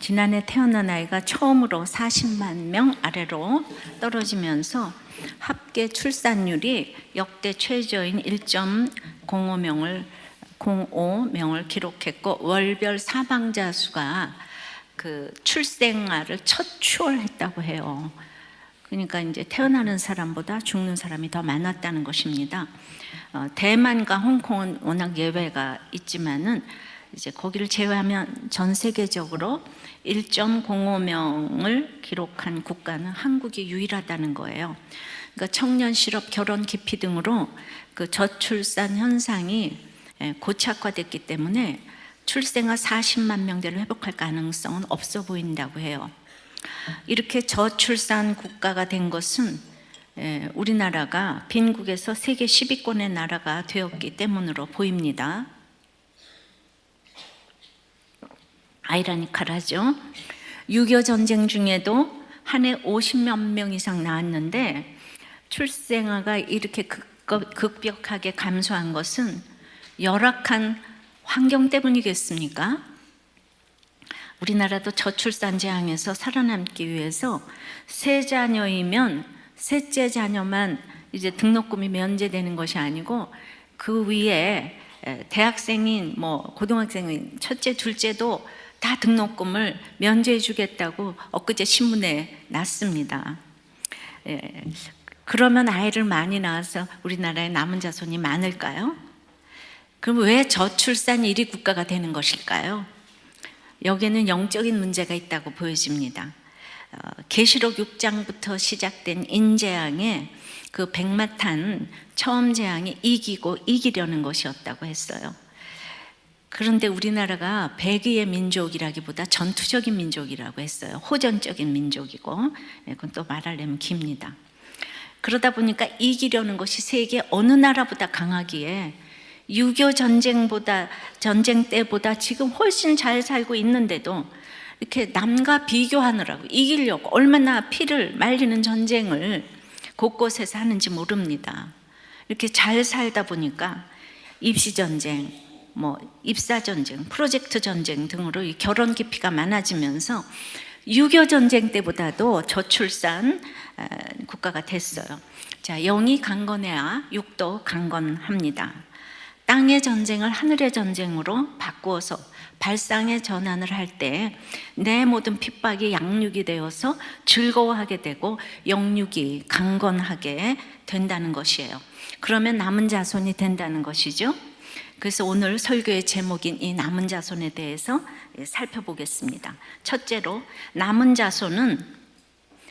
지난해 태어난 아이가 처음으로 40만 명 아래로 떨어지면서 합계 출산율이 역대 최저인 1.05명을 기록했고, 월별 사망자 수가 그 출생아를 첫 추월했다고 해요. 그러니까 이제 태어나는 사람보다 죽는 사람이 더 많았다는 것입니다. 대만과 홍콩은 워낙 예외가 있지만은 이제 거기를 제외하면 전 세계적으로 1.05명을 기록한 국가는 한국이 유일하다는 거예요. 그러니까 청년 실업, 결혼 기피 등으로 그 저출산 현상이 고착화됐기 때문에 출생아 40만 명대로 회복할 가능성은 없어 보인다고 해요. 이렇게 저출산 국가가 된 것은 우리나라가 빈국에서 세계 10위권의 나라가 되었기 때문으로 보입니다. 아이러니컬하죠. 6.25 전쟁 중에도 한 해 50몇 명 이상 낳았는데 출생아가 이렇게 급격하게 감소한 것은 열악한 환경 때문이겠습니까? 우리나라도 저출산 재앙에서 살아남기 위해서 세 자녀이면 셋째 자녀만 이제 등록금이 면제되는 것이 아니고 그 위에 대학생인 고등학생인 첫째, 둘째도 다 등록금을 면제해 주겠다고 엊그제 신문에 났습니다. 그러면 아이를 많이 낳아서 우리나라에 남은 자손이 많을까요? 그럼 왜 저출산 1위 국가가 되는 것일까요? 여기에는 영적인 문제가 있다고 보여집니다. 계시록 6장부터 시작된 인재앙의 그 백마탄 처음 재앙이 이기려는 것이었다고 했어요. 그런데 우리나라가 백의의 민족이라기보다 전투적인 민족이라고 했어요. 호전적인 민족이고, 그건 또 말하려면 깁니다. 그러다 보니까 이기려는 것이 세계 어느 나라보다 강하기에 6.25 전쟁 때보다 지금 훨씬 잘 살고 있는데도 이렇게 남과 비교하느라고 이기려고 얼마나 피를 말리는 전쟁을 곳곳에서 하는지 모릅니다. 이렇게 잘 살다 보니까 입시전쟁, 입사전쟁, 프로젝트 전쟁 등으로 이 결혼 기피가 많아지면서 6.25 전쟁 때보다도 저출산 국가가 됐어요. 자, 영이 강건해야 육도 강건합니다. 땅의 전쟁을 하늘의 전쟁으로 바꾸어서 발상의 전환을 할 때 내 모든 핍박이 양육이 되어서 즐거워하게 되고 영육이 강건하게 된다는 것이에요. 그러면 남은 자손이 된다는 것이죠. 그래서 오늘 설교의 제목인 이 남은 자손에 대해서 살펴보겠습니다. 첫째로, 남은 자손은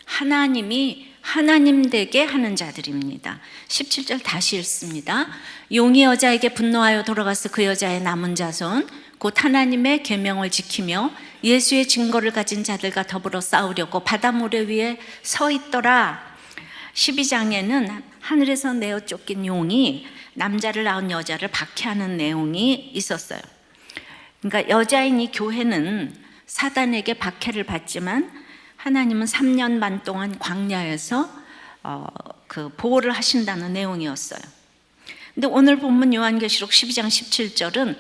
하나님이 하나님 되게 하는 자들입니다. 17절 다시 읽습니다. 용이 여자에게 분노하여 돌아가서 그 여자의 남은 자손 곧 하나님의 계명을 지키며 예수의 증거를 가진 자들과 더불어 싸우려고 바다 모래 위에 서 있더라. 12장에는 하늘에서 내어 쫓긴 용이 남자를 낳은 여자를 박해하는 내용이 있었어요. 그러니까 여자인 이 교회는 사단에게 박해를 받지만 하나님은 3년 반 동안 광야에서 그 보호를 하신다는 내용이었어요. 근데 오늘 본문 요한계시록 12장 17절은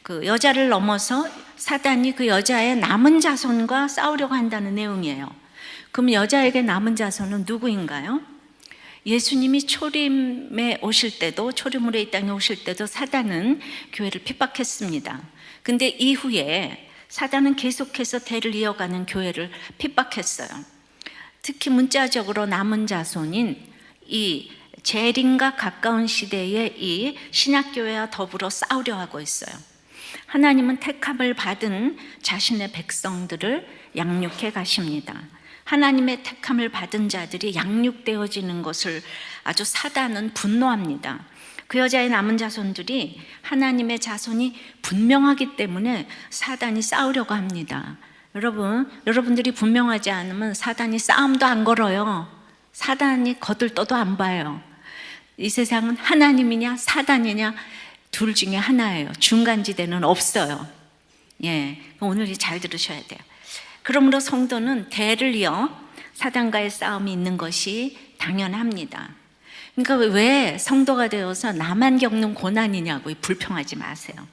그 여자를 넘어서 사단이 그 여자의 남은 자손과 싸우려고 한다는 내용이에요. 그럼 여자에게 남은 자손은 누구인가요? 예수님이 초림에 오실 때도, 초림으로 이 땅에 오실 때도 사단은 교회를 핍박했습니다. 근데 이후에 사단은 계속해서 대를 이어가는 교회를 핍박했어요. 특히 문자적으로 남은 자손인 이 재림과 가까운 시대에 이 신약교회와 더불어 싸우려 하고 있어요. 하나님은 택함을 받은 자신의 백성들을 양육해 가십니다. 하나님의 택함을 받은 자들이 양육되어지는 것을 아주 사단은 분노합니다. 그 여자의 남은 자손들이 하나님의 자손이 분명하기 때문에 사단이 싸우려고 합니다. 여러분들이 분명하지 않으면 사단이 싸움도 안 걸어요. 사단이 거들떠도 안 봐요. 이 세상은 하나님이냐 사단이냐 둘 중에 하나예요. 중간지대는 없어요. 오늘 잘 들으셔야 돼요. 그러므로 성도는 대를 이어 사단과의 싸움이 있는 것이 당연합니다. 그러니까 왜 성도가 되어서 나만 겪는 고난이냐고 불평하지 마세요.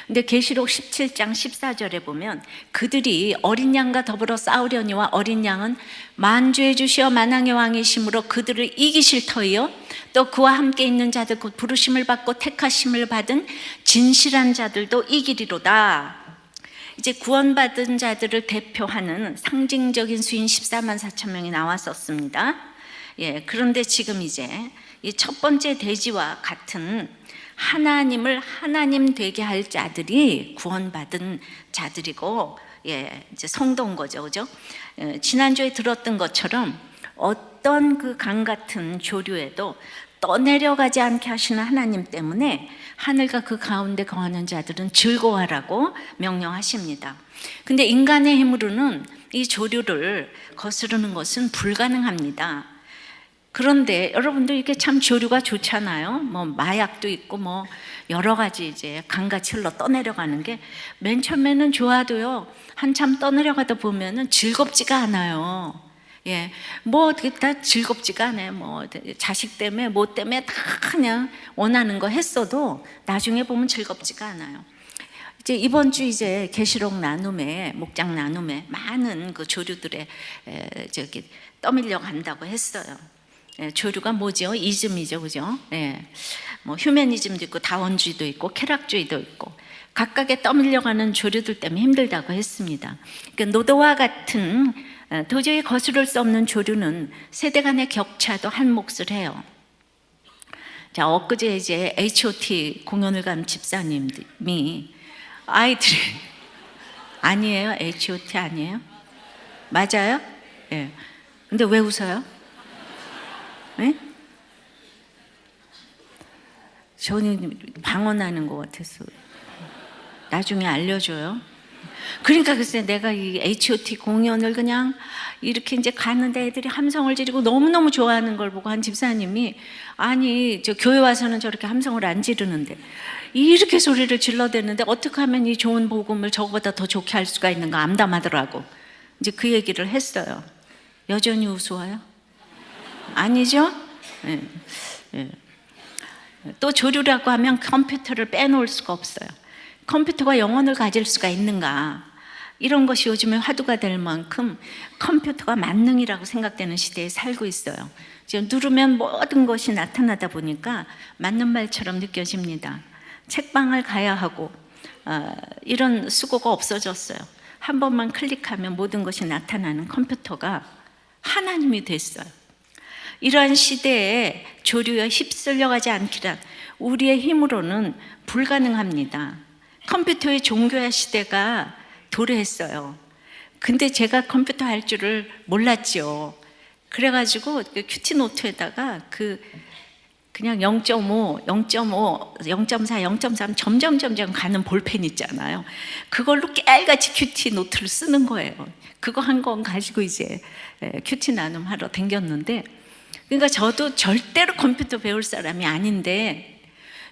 근데 계시록 17장 14절에 보면 그들이 어린 양과 더불어 싸우려니와 어린 양은 만주의 주시어 만왕의 왕이심으로 그들을 이기실 터이요 또 그와 함께 있는 자들 곧 부르심을 받고 택하심을 받은 진실한 자들도 이기리로다. 이제 구원받은 자들을 대표하는 상징적인 수인 14만 4천 명이 나왔었습니다. 그런데 지금 이제 이 첫 번째 대지와 같은 하나님을 하나님 되게 할 자들이 구원받은 자들이고, 이제 성도인 거죠, 그죠? 지난주에 들었던 것처럼 어떤 그 강 같은 조류에도 떠내려가지 않게 하시는 하나님 때문에 하늘과 그 가운데 거하는 자들은 즐거워하라고 명령하십니다. 근데 인간의 힘으로는 이 조류를 거스르는 것은 불가능합니다. 그런데 여러분들 이게 참 조류가 좋잖아요. 뭐 마약도 있고 뭐 여러 가지 이제 강같이 흘러 떠내려가는 게 맨 처음에는 좋아도요. 한참 떠내려가다 보면은 즐겁지가 않아요. 뭐 어떻게 다 즐겁지가 않아요. 뭐 자식 때문에 뭐 때문에 다 그냥 원하는 거 했어도 나중에 보면 즐겁지가 않아요. 이제 이번 주 이제 계시록 나눔에 목장 나눔에 많은 그 조류들의 저기 떠밀려 간다고 했어요. 조류가 뭐죠? 이즘이죠, 그죠? 뭐 휴머니즘도 있고 다원주의도 있고 쾌락주의도 있고 각각의 떠밀려가는 조류들 때문에 힘들다고 했습니다. 그러니까 노도와 같은 도저히 거스를 수 없는 조류는 세대 간의 격차도 한 몫을 해요. 자, 엊그제 이제 H.O.T 공연을 간 집사님이 아이들이 아니에요? H.O.T 아니에요? 맞아요? 근데 왜 웃어요? 저는 방언하는 것 같아서 나중에 알려줘요. 그러니까 글쎄 내가 이 H.O.T 공연을 그냥 이렇게 이제 가는데 애들이 함성을 지르고 너무너무 좋아하는 걸 보고 한 집사님이 아니 저 교회 와서는 저렇게 함성을 안 지르는데 이렇게 소리를 질러대는데 어떻게 하면 이 좋은 복음을 저거보다 더 좋게 할 수가 있는가 암담하더라고. 이제 그 얘기를 했어요. 여전히 우스워요? 아니죠? 또 조류라고 하면 컴퓨터를 빼놓을 수가 없어요. 컴퓨터가 영혼을 가질 수가 있는가? 이런 것이 요즘에 화두가 될 만큼 컴퓨터가 만능이라고 생각되는 시대에 살고 있어요. 지금 누르면 모든 것이 나타나다 보니까 맞는 말처럼 느껴집니다. 책방을 가야 하고 이런 수고가 없어졌어요. 한 번만 클릭하면 모든 것이 나타나는 컴퓨터가 하나님이 됐어요. 이러한 시대에 조류에 휩쓸려가지 않기란 우리의 힘으로는 불가능합니다. 컴퓨터의 종교화 시대가 도래했어요. 근데 제가 컴퓨터 할 줄을 몰랐죠. 그래가지고 큐티 노트에다가 그냥 0.5, 0.5, 0.4, 0.3 점점 가는 볼펜 있잖아요. 그걸로 깨알같이 큐티 노트를 쓰는 거예요. 그거 한 건 가지고 이제 큐티 나눔하러 댕겼는데, 그러니까 저도 절대로 컴퓨터 배울 사람이 아닌데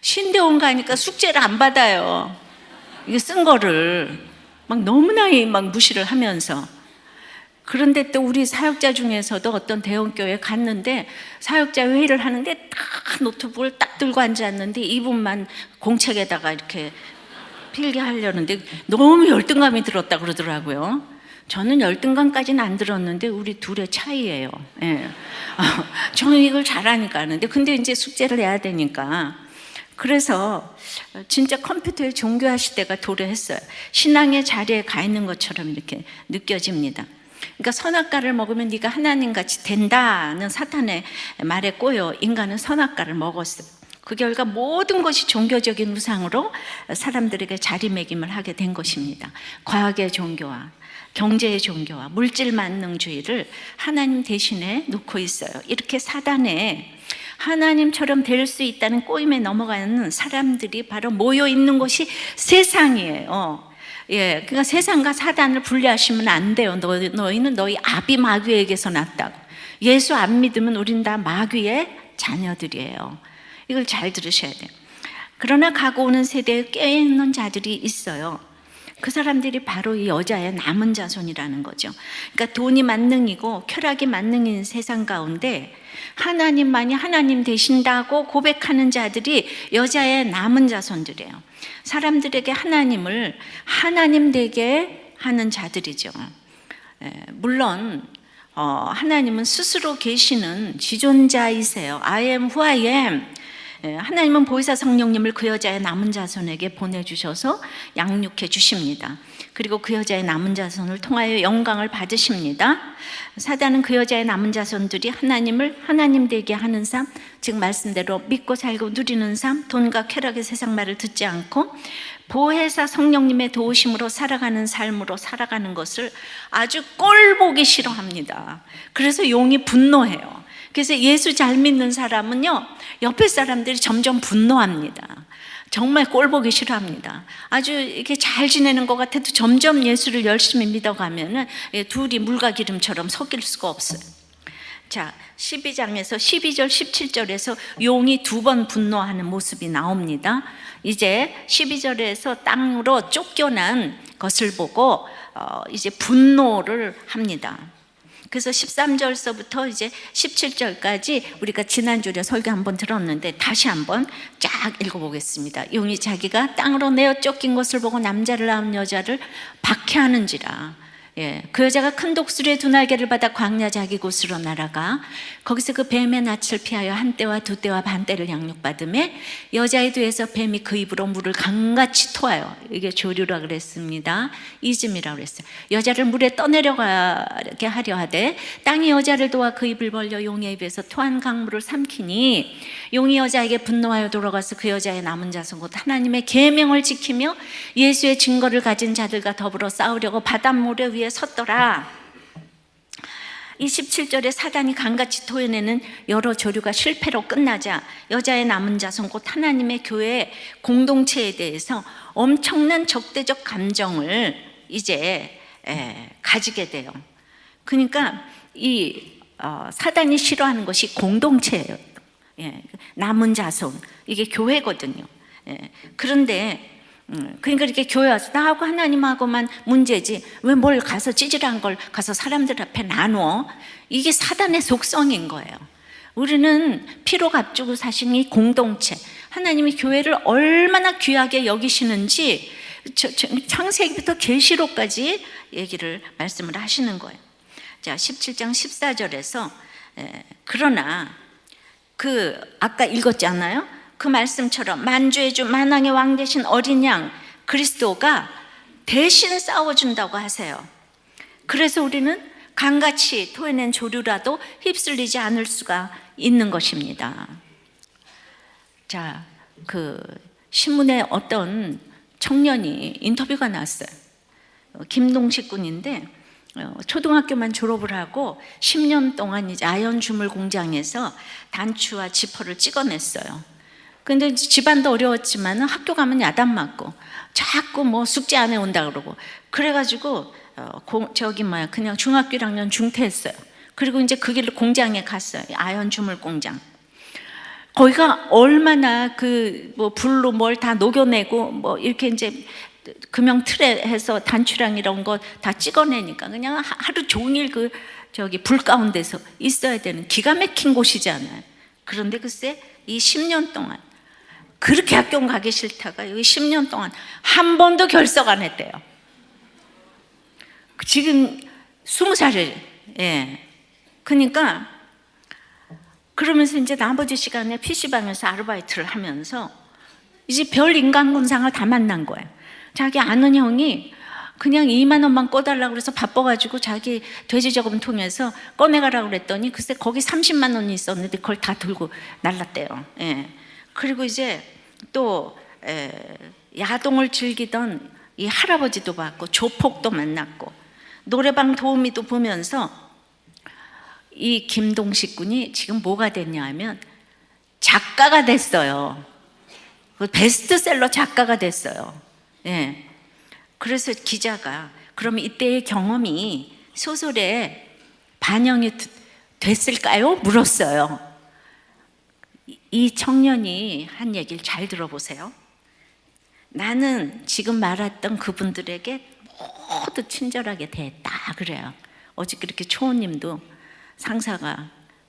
신대 온 가니까 숙제를 안 받아요. 이게 쓴 거를 막 너무나 막 무시를 하면서. 그런데 또 우리 사역자 중에서도 어떤 대형교회 갔는데 사역자 회의를 하는데 딱 노트북을 딱 들고 앉았는데 이분만 공책에다가 이렇게 필기하려는데 너무 열등감이 들었다 그러더라고요. 저는 열등감까지는 안 들었는데 우리 둘의 차이예요. 저는 이걸 잘하니까 하는데 근데 이제 숙제를 해야 되니까. 그래서 진짜 컴퓨터의 종교화 시대가 도래했어요. 신앙의 자리에 가 있는 것처럼 이렇게 느껴집니다. 그러니까 선악과를 먹으면 네가 하나님같이 된다는 사탄의 말에 꼬여 인간은 선악과를 먹었어요. 그 결과 모든 것이 종교적인 우상으로 사람들에게 자리매김을 하게 된 것입니다. 과학의 종교화, 경제의 종교화, 물질 만능주의를 하나님 대신에 놓고 있어요. 이렇게 사단에 하나님처럼 될 수 있다는 꼬임에 넘어가는 사람들이 바로 모여 있는 것이 세상이에요. 그러니까 세상과 사단을 분리하시면 안 돼요. 너희는 너희 아비 마귀에게서 났다고. 예수 안 믿으면 우린 다 마귀의 자녀들이에요. 이걸 잘 들으셔야 돼요. 그러나 가고 오는 세대에 깨어있는 자들이 있어요. 그 사람들이 바로 이 여자의 남은 자손이라는 거죠. 그러니까 돈이 만능이고 쾌락이 만능인 세상 가운데 하나님만이 하나님 되신다고 고백하는 자들이 여자의 남은 자손들이에요. 사람들에게 하나님을 하나님 되게 하는 자들이죠. 물론 하나님은 스스로 계시는 지존자이세요. I am who I am. 하나님은 보혜사 성령님을 그 여자의 남은 자손에게 보내주셔서 양육해 주십니다. 그리고 그 여자의 남은 자손을 통하여 영광을 받으십니다. 사단은 그 여자의 남은 자손들이 하나님을 하나님 되게 하는 삶, 즉 말씀대로 믿고 살고 누리는 삶, 돈과 쾌락의 세상 말을 듣지 않고 보혜사 성령님의 도우심으로 살아가는 삶으로 살아가는 것을 아주 꼴보기 싫어합니다. 그래서 용이 분노해요. 그래서 예수 잘 믿는 사람은요, 옆에 사람들이 점점 분노합니다. 정말 꼴보기 싫어합니다. 아주 이렇게 잘 지내는 것 같아도 점점 예수를 열심히 믿어가면은 둘이 물과 기름처럼 섞일 수가 없어요. 자, 12장에서 12절, 17절에서 용이 2번 분노하는 모습이 나옵니다. 이제 12절에서 땅으로 쫓겨난 것을 보고 이제 분노를 합니다. 그래서 13절서부터 이제 17절까지 우리가 지난주에 설교 한번 들었는데 다시 한번 쫙 읽어보겠습니다. 용이 자기가 땅으로 내어 쫓긴 것을 보고 남자를 낳은 여자를 박해하는지라. 그 여자가 큰 독수리의 2날개를 받아 광야 자기 곳으로 날아가 거기서 그 뱀의 낯을 피하여 한 떼와 2떼와 반 떼를 양육받음에 여자의 뒤에서 뱀이 그 입으로 물을 강같이 토하여, 이게 조류라 그랬습니다. 이즘이라 그랬어요. 여자를 물에 떠내려가게 하려 하되 땅이 여자를 도와 그 입을 벌려 용의 입에서 토한 강물을 삼키니 용이 여자에게 분노하여 돌아가서 그 여자의 남은 자손 곧 하나님의 계명을 지키며 예수의 증거를 가진 자들과 더불어 싸우려고 바닷모래 위에 섰더라. 이 17절에 사단이 강같이 토해내는 여러 조류가 실패로 끝나자 여자의 남은 자손 곧 하나님의 교회 공동체에 대해서 엄청난 적대적 감정을 이제 가지게 돼요. 그러니까 이 사단이 싫어하는 것이 공동체예요. 남은 자손, 이게 교회거든요. 그런데 그러니까 이렇게 교회 와서 나하고 하나님하고만 문제지 왜 뭘 가서 찌질한 걸 가서 사람들 앞에 나누어. 이게 사단의 속성인 거예요. 우리는 피로 값주고 사신 이 공동체, 하나님이 교회를 얼마나 귀하게 여기시는지 창세기부터 계시록까지 말씀을 하시는 거예요. 자, 17장 14절에서 그러나 그 아까 읽었잖아요. 그 말씀처럼 만주의 주 만왕의 왕 되신 어린 양 그리스도가 대신 싸워준다고 하세요. 그래서 우리는 강같이 토해낸 조류라도 휩쓸리지 않을 수가 있는 것입니다. 자, 그 신문에 어떤 청년이 인터뷰가 났어요. 김동식 군인데 초등학교만 졸업을 하고 10년 동안 이제 아연 주물 공장에서 단추와 지퍼를 찍어냈어요. 근데 집안도 어려웠지만 학교 가면 야단 맞고 자꾸 뭐 숙제 안 해온다 그러고 그래가지고 그냥 중학교 1학년 중퇴했어요. 그리고 이제 그 길로 공장에 갔어요. 아연 주물 공장. 거기가 얼마나 그 뭐 불로 뭘 다 녹여내고 뭐 이렇게 이제 금형 틀에 해서 단추랑 이런 거 다 찍어내니까 그냥 하루 종일 불 가운데서 있어야 되는 기가 막힌 곳이잖아요. 그런데 글쎄 이 10년 동안 그렇게 학교 가기 싫다가 여기 10년 동안 한 번도 결석 안 했대요. 지금 20살이에요. 그러니까 그러면서 이제 나머지 시간에 PC방에서 아르바이트를 하면서 이제 별 인간군상을 다 만난 거예요. 자기 아는 형이 그냥 2만 원만 꺼달라고 그래서 바빠가지고 자기 돼지 저금 통해서 꺼내가라고 그랬더니 글쎄 거기 30만 원이 있었는데 그걸 다 들고 날랐대요. 그리고 이제 또 야동을 즐기던 이 할아버지도 봤고 조폭도 만났고 노래방 도우미도 보면서 이 김동식 군이 지금 뭐가 됐냐 하면 작가가 됐어요. 베스트셀러 작가가 됐어요. 그래서 기자가 그럼 이때의 경험이 소설에 반영이 됐을까요? 물었어요. 이 청년이 한 얘기를 잘 들어보세요. 나는 지금 말했던 그분들에게 모두 친절하게 대했다 그래요. 어저께 이렇게 초원님도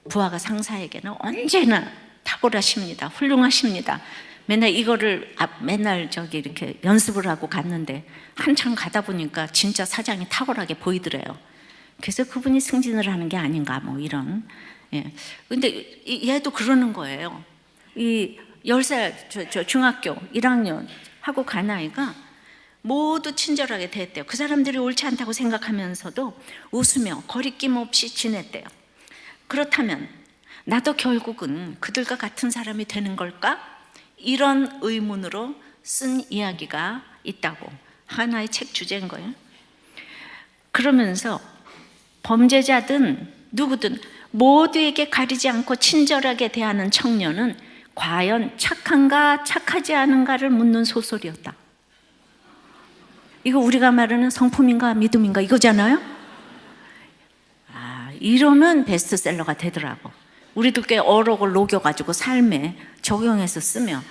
부하가 상사에게는 언제나 탁월하십니다. 훌륭하십니다. 맨날 이거를 맨날 이렇게 연습을 하고 갔는데 한참 가다 보니까 진짜 사장이 탁월하게 보이더래요. 그래서 그분이 승진을 하는 게 아닌가 뭐 이런. 예. 근데 얘도 그러는 거예요. 이 10살 저 중학교 1학년 하고 간 아이가 모두 친절하게 대했대요. 그 사람들이 옳지 않다고 생각하면서도 웃으며 거리낌 없이 지냈대요. 그렇다면 나도 결국은 그들과 같은 사람이 되는 걸까? 이런 의문으로 쓴 이야기가 있다고. 하나의 책 주제인 거예요. 그러면서 범죄자든 누구든 모두에게 가리지 않고 친절하게 대하는 청년은 과연 착한가 착하지 않은가를 묻는 소설이었다. 이거 우리가 말하는 성품인가 믿음인가 이거잖아요. 이러면 베스트셀러가 되더라고. 우리도 꽤 어록을 녹여가지고 삶에 적용해서 쓰면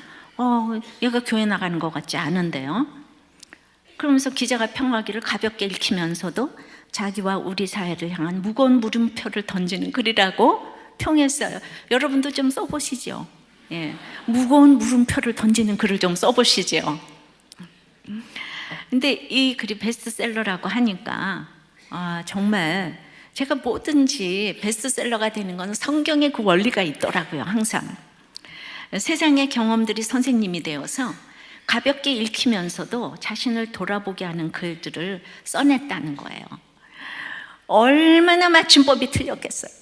얘가 교회 나가는 것 같지 않은데요. 그러면서 기자가 평화기를 가볍게 읽히면서도 자기와 우리 사회를 향한 무거운 물음표를 던지는 글이라고 평했어요. 여러분도 좀 써보시죠. 예, 무거운 물음표를 던지는 글을 좀 써보시죠. 근데 이 글이 베스트셀러라고 하니까 정말 제가 뭐든지 베스트셀러가 되는 건 성경의 그 원리가 있더라고요. 항상 세상의 경험들이 선생님이 되어서 가볍게 읽히면서도 자신을 돌아보게 하는 글들을 써냈다는 거예요. 얼마나 맞춤법이 틀렸겠어요.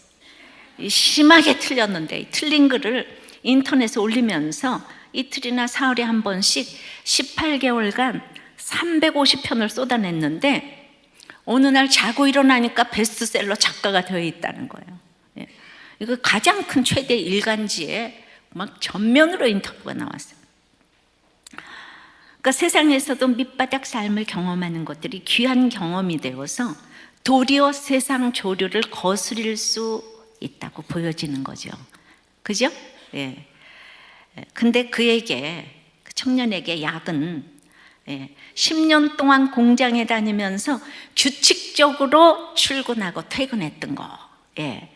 심하게 틀렸는데 틀린 글을 인터넷에 올리면서 이틀이나 사흘에 한 번씩 18개월간 350편을 쏟아냈는데 어느 날 자고 일어나니까 베스트셀러 작가가 되어 있다는 거예요. 예. 이거 가장 큰 최대 일간지에 막 전면으로 인터뷰가 나왔어요. 그러니까 세상에서도 밑바닥 삶을 경험하는 것들이 귀한 경험이 되어서 도리어 세상 조류를 거스릴 수 있다고 보여지는 거죠. 그죠? 예. 근데 그 청년에게 약은 10년 동안 공장에 다니면서 규칙적으로 출근하고 퇴근했던 거. 예.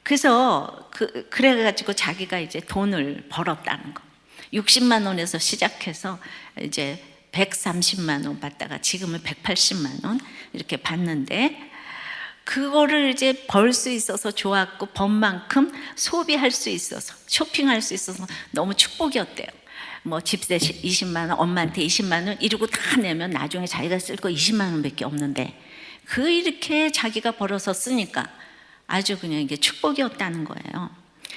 그래서 그래가지고 자기가 이제 돈을 벌었다는 거. 60만 원에서 시작해서 이제 130만 원 받다가 지금은 180만 원 이렇게 받는데 그거를 이제 벌 수 있어서 좋았고 번 만큼 소비할 수 있어서 쇼핑할 수 있어서 너무 축복이었대요. 뭐 집세 20만 원, 엄마한테 20만 원 이러고 다 내면 나중에 자기가 쓸 거 20만 원밖에 없는데 이렇게 자기가 벌어서 쓰니까 아주 그냥 이게 축복이었다는 거예요.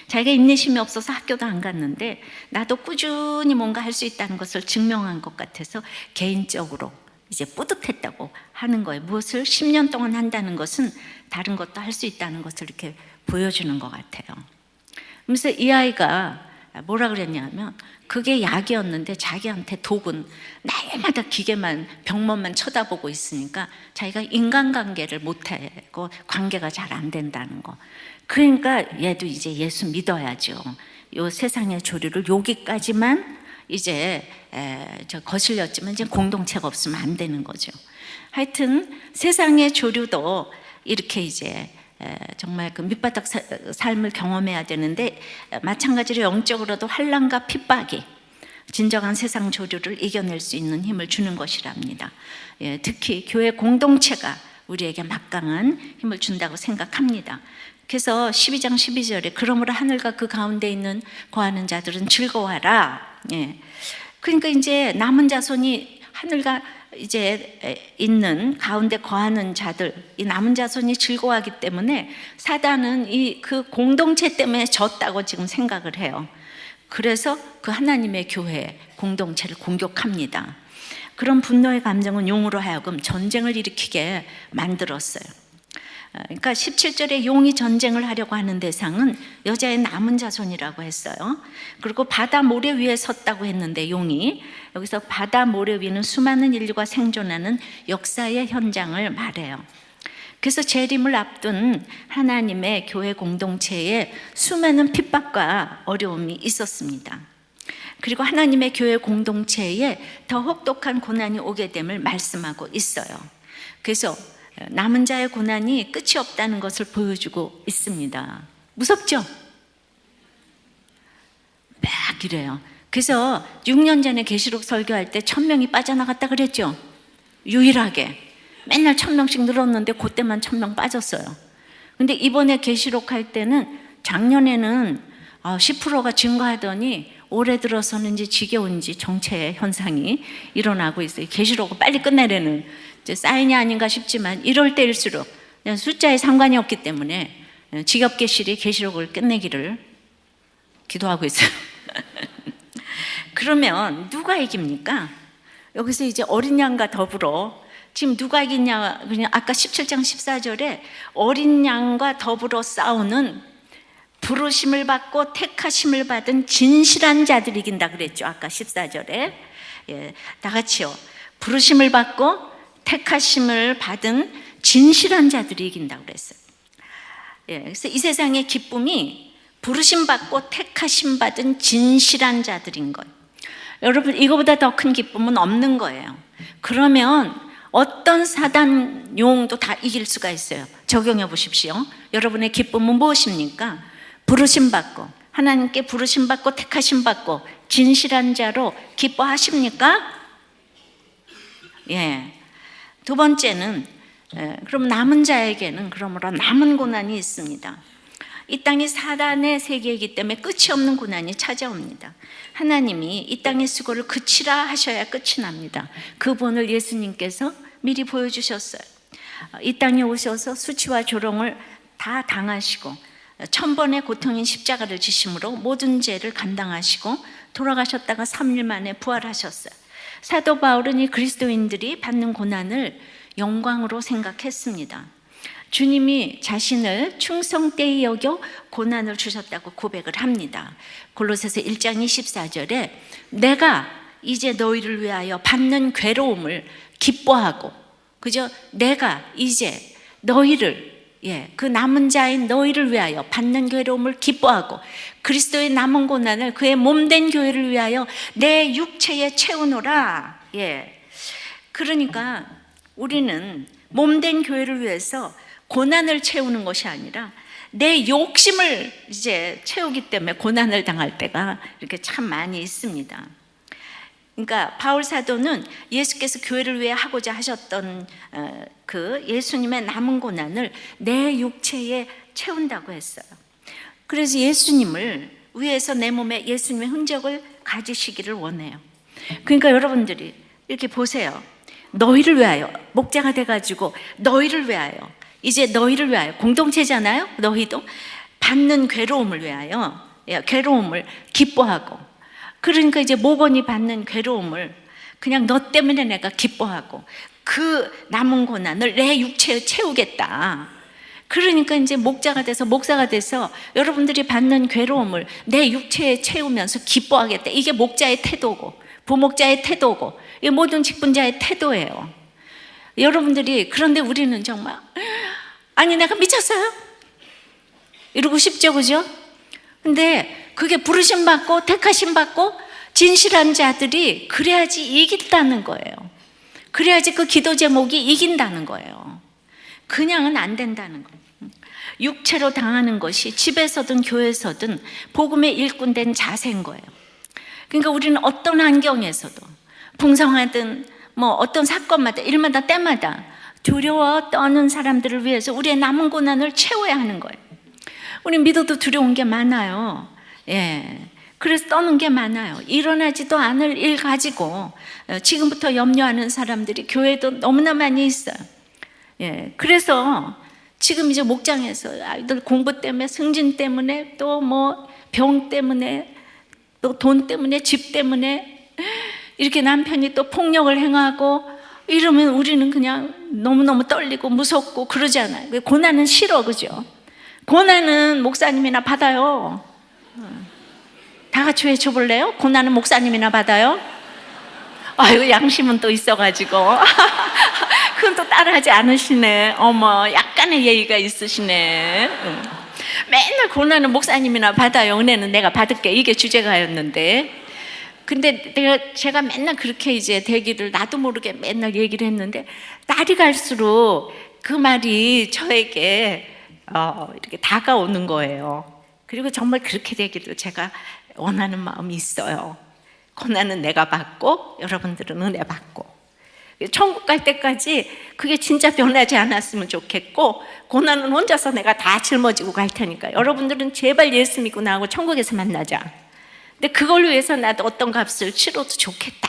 자기가 인내심이 없어서 학교도 안 갔는데 나도 꾸준히 뭔가 할 수 있다는 것을 증명한 것 같아서 개인적으로 이제 뿌듯했다고 하는 거예요. 무엇을 10년 동안 한다는 것은 다른 것도 할 수 있다는 것을 이렇게 보여주는 것 같아요. 그래서 이 아이가 뭐라 그랬냐면 그게 약이었는데 자기한테 독은 날마다 기계만 병원만 쳐다보고 있으니까 자기가 인간관계를 못하고 관계가 잘 안 된다는 거. 그러니까 얘도 이제 예수 믿어야죠. 요 세상의 조류를 여기까지만 이제 거슬렸지만 이제 공동체가 없으면 안 되는 거죠. 하여튼 세상의 조류도 이렇게 이제 정말 그 밑바닥 삶을 경험해야 되는데 마찬가지로 영적으로도 환난과 핍박이 진정한 세상 조류를 이겨낼 수 있는 힘을 주는 것이랍니다. 특히 교회 공동체가 우리에게 막강한 힘을 준다고 생각합니다. 그래서 12장 12절에 그러므로 하늘과 그 가운데 있는 거하는 자들은 즐거워하라. 그러니까 이제 남은 자손이 하늘과 이제 있는 가운데 거하는 자들, 이 남은 자손이 즐거워하기 때문에 사단은 그 공동체 때문에 졌다고 지금 생각을 해요. 그래서 그 하나님의 교회 공동체를 공격합니다. 그런 분노의 감정은 용으로 하여금 전쟁을 일으키게 만들었어요. 그러니까 17절에 용이 전쟁을 하려고 하는 대상은 여자의 남은 자손이라고 했어요. 그리고 바다 모래 위에 섰다고 했는데 용이 여기서 바다 모래 위는 수많은 인류가 생존하는 역사의 현장을 말해요. 그래서 재림을 앞둔 하나님의 교회 공동체에 수많은 핍박과 어려움이 있었습니다. 그리고 하나님의 교회 공동체에 더 혹독한 고난이 오게 됨을 말씀하고 있어요. 그래서 남은 자의 고난이 끝이 없다는 것을 보여주고 있습니다. 무섭죠? 막 이래요. 그래서 6년 전에 계시록 설교할 때 1000명이 빠져나갔다 그랬죠? 유일하게 맨날 1000명씩 늘었는데 그때만 1000명 빠졌어요. 근데 이번에 계시록 할 때는 작년에는 10%가 증가하더니 올해 들어서는 이제 지겨운지 정체 현상이 일어나고 있어요. 계시록을 빨리 끝내려는 이제 사인이 아닌가 싶지만 이럴 때일수록 숫자에 상관이 없기 때문에 지겹게 계시록을 끝내기를 기도하고 있어요. 그러면 누가 이깁니까? 여기서 이제 어린 양과 더불어 지금 누가 이기냐, 그냥 아까 17장 14절에 어린 양과 더불어 싸우는 부르심을 받고 택하심을 받은 진실한 자들이 이긴다 그랬죠. 아까 14절에. 예, 다 같이요. 부르심을 받고 택하심을 받은 진실한 자들이 이긴다 그랬어요. 예, 그래서 이 세상의 기쁨이 부르심 받고 택하심 받은 진실한 자들인 거예요. 여러분, 이거보다 더 큰 기쁨은 없는 거예요. 그러면 어떤 사단 용도 다 이길 수가 있어요. 적용해 보십시오. 여러분의 기쁨은 무엇입니까? 부르심 받고, 하나님께 부르심 받고 택하심 받고 진실한 자로 기뻐하십니까? 예. 두 번째는 그럼 남은 자에게는 그러므로 남은 고난이 있습니다. 이 땅이 사단의 세계이기 때문에 끝이 없는 고난이 찾아옵니다. 하나님이 이 땅의 수고를 그치라 하셔야 끝이 납니다. 그 본을 예수님께서 미리 보여주셨어요. 이 땅에 오셔서 수치와 조롱을 다 당하시고 1000번의 고통인 십자가를 지심으로 모든 죄를 감당하시고 돌아가셨다가 3일 만에 부활하셨어요. 사도 바울은 이 그리스도인들이 받는 고난을 영광으로 생각했습니다. 주님이 자신을 충성되이 여겨 고난을 주셨다고 고백을 합니다. 골로새서 1장 24절에 내가 이제 너희를 위하여 받는 괴로움을 기뻐하고, 그죠? 내가 이제 너희를, 그 남은 자인 너희를 위하여 받는 괴로움을 기뻐하고 그리스도의 남은 고난을 그의 몸된 교회를 위하여 내 육체에 채우노라. 그러니까 우리는 몸된 교회를 위해서 고난을 채우는 것이 아니라 내 욕심을 이제 채우기 때문에 고난을 당할 때가 이렇게 참 많이 있습니다. 그러니까 바울 사도는 예수께서 교회를 위해 하고자 하셨던 그 예수님의 남은 고난을 내 육체에 채운다고 했어요. 그래서 예수님을 위해서 내 몸에 예수님의 흔적을 가지시기를 원해요. 그러니까 여러분들이 이렇게 보세요. 너희를 위하여, 목자가 돼가지고 너희를 위하여, 이제 너희를 위하여, 공동체잖아요. 너희도 받는 괴로움을 위하여, 괴로움을 기뻐하고, 그러니까 이제 목원이 받는 괴로움을 그냥 너 때문에 내가 기뻐하고 그 남은 고난을 내 육체에 채우겠다. 그러니까 이제 목자가 돼서, 목사가 돼서 여러분들이 받는 괴로움을 내 육체에 채우면서 기뻐하겠다. 이게 목자의 태도고 부목자의 태도고 이 모든 직분자의 태도예요. 여러분들이, 그런데 우리는 정말 아니 내가 미쳤어요? 이러고 싶죠, 그죠? 근데 그게 부르심 받고 택하심 받고 진실한 자들이 그래야지 이긴다는 거예요. 그래야지 그 기도 제목이 이긴다는 거예요. 그냥은 안 된다는 거예요. 육체로 당하는 것이 집에서든 교회에서든 복음의 일꾼된 자세인 거예요. 그러니까 우리는 어떤 환경에서도 풍성하든 뭐 어떤 사건마다 일마다 때마다 두려워 떠는 사람들을 위해서 우리의 남은 고난을 채워야 하는 거예요. 우리 믿어도 두려운 게 많아요. 그래서 떠는 게 많아요. 일어나지도 않을 일 가지고 지금부터 염려하는 사람들이 교회도 너무나 많이 있어요. 그래서 지금 이제 목장에서 아이들 공부 때문에, 승진 때문에, 또 뭐 병 때문에, 또 돈 때문에, 집 때문에 이렇게 남편이 또 폭력을 행하고 이러면 우리는 그냥 너무너무 떨리고 무섭고 그러잖아요. 고난은 싫어, 그죠? 고난은 목사님이나 받아요. 다 같이 외쳐볼래요? 고난은 목사님이나 받아요? 아유, 양심은 또 있어가지고 그건 또 따라하지 않으시네. 어머, 약간의 예의가 있으시네. 맨날 고난은 목사님이나 받아요, 은혜는 내가 받을게, 이게 주제가였는데 근데 제가 맨날 그렇게 이제 대기를 나도 모르게 맨날 얘기를 했는데, 날이 갈수록 그 말이 저에게 이렇게 다가오는 거예요. 그리고 정말 그렇게 되기를 제가 원하는 마음이 있어요. 고난은 내가 받고 여러분들은 은혜 받고, 천국 갈 때까지 그게 진짜 변하지 않았으면 좋겠고, 고난은 혼자서 내가 다 짊어지고 갈 테니까 여러분들은 제발 예수 믿고 나하고 천국에서 만나자. 근데 그걸 위해서 나도 어떤 값을 치러도 좋겠다,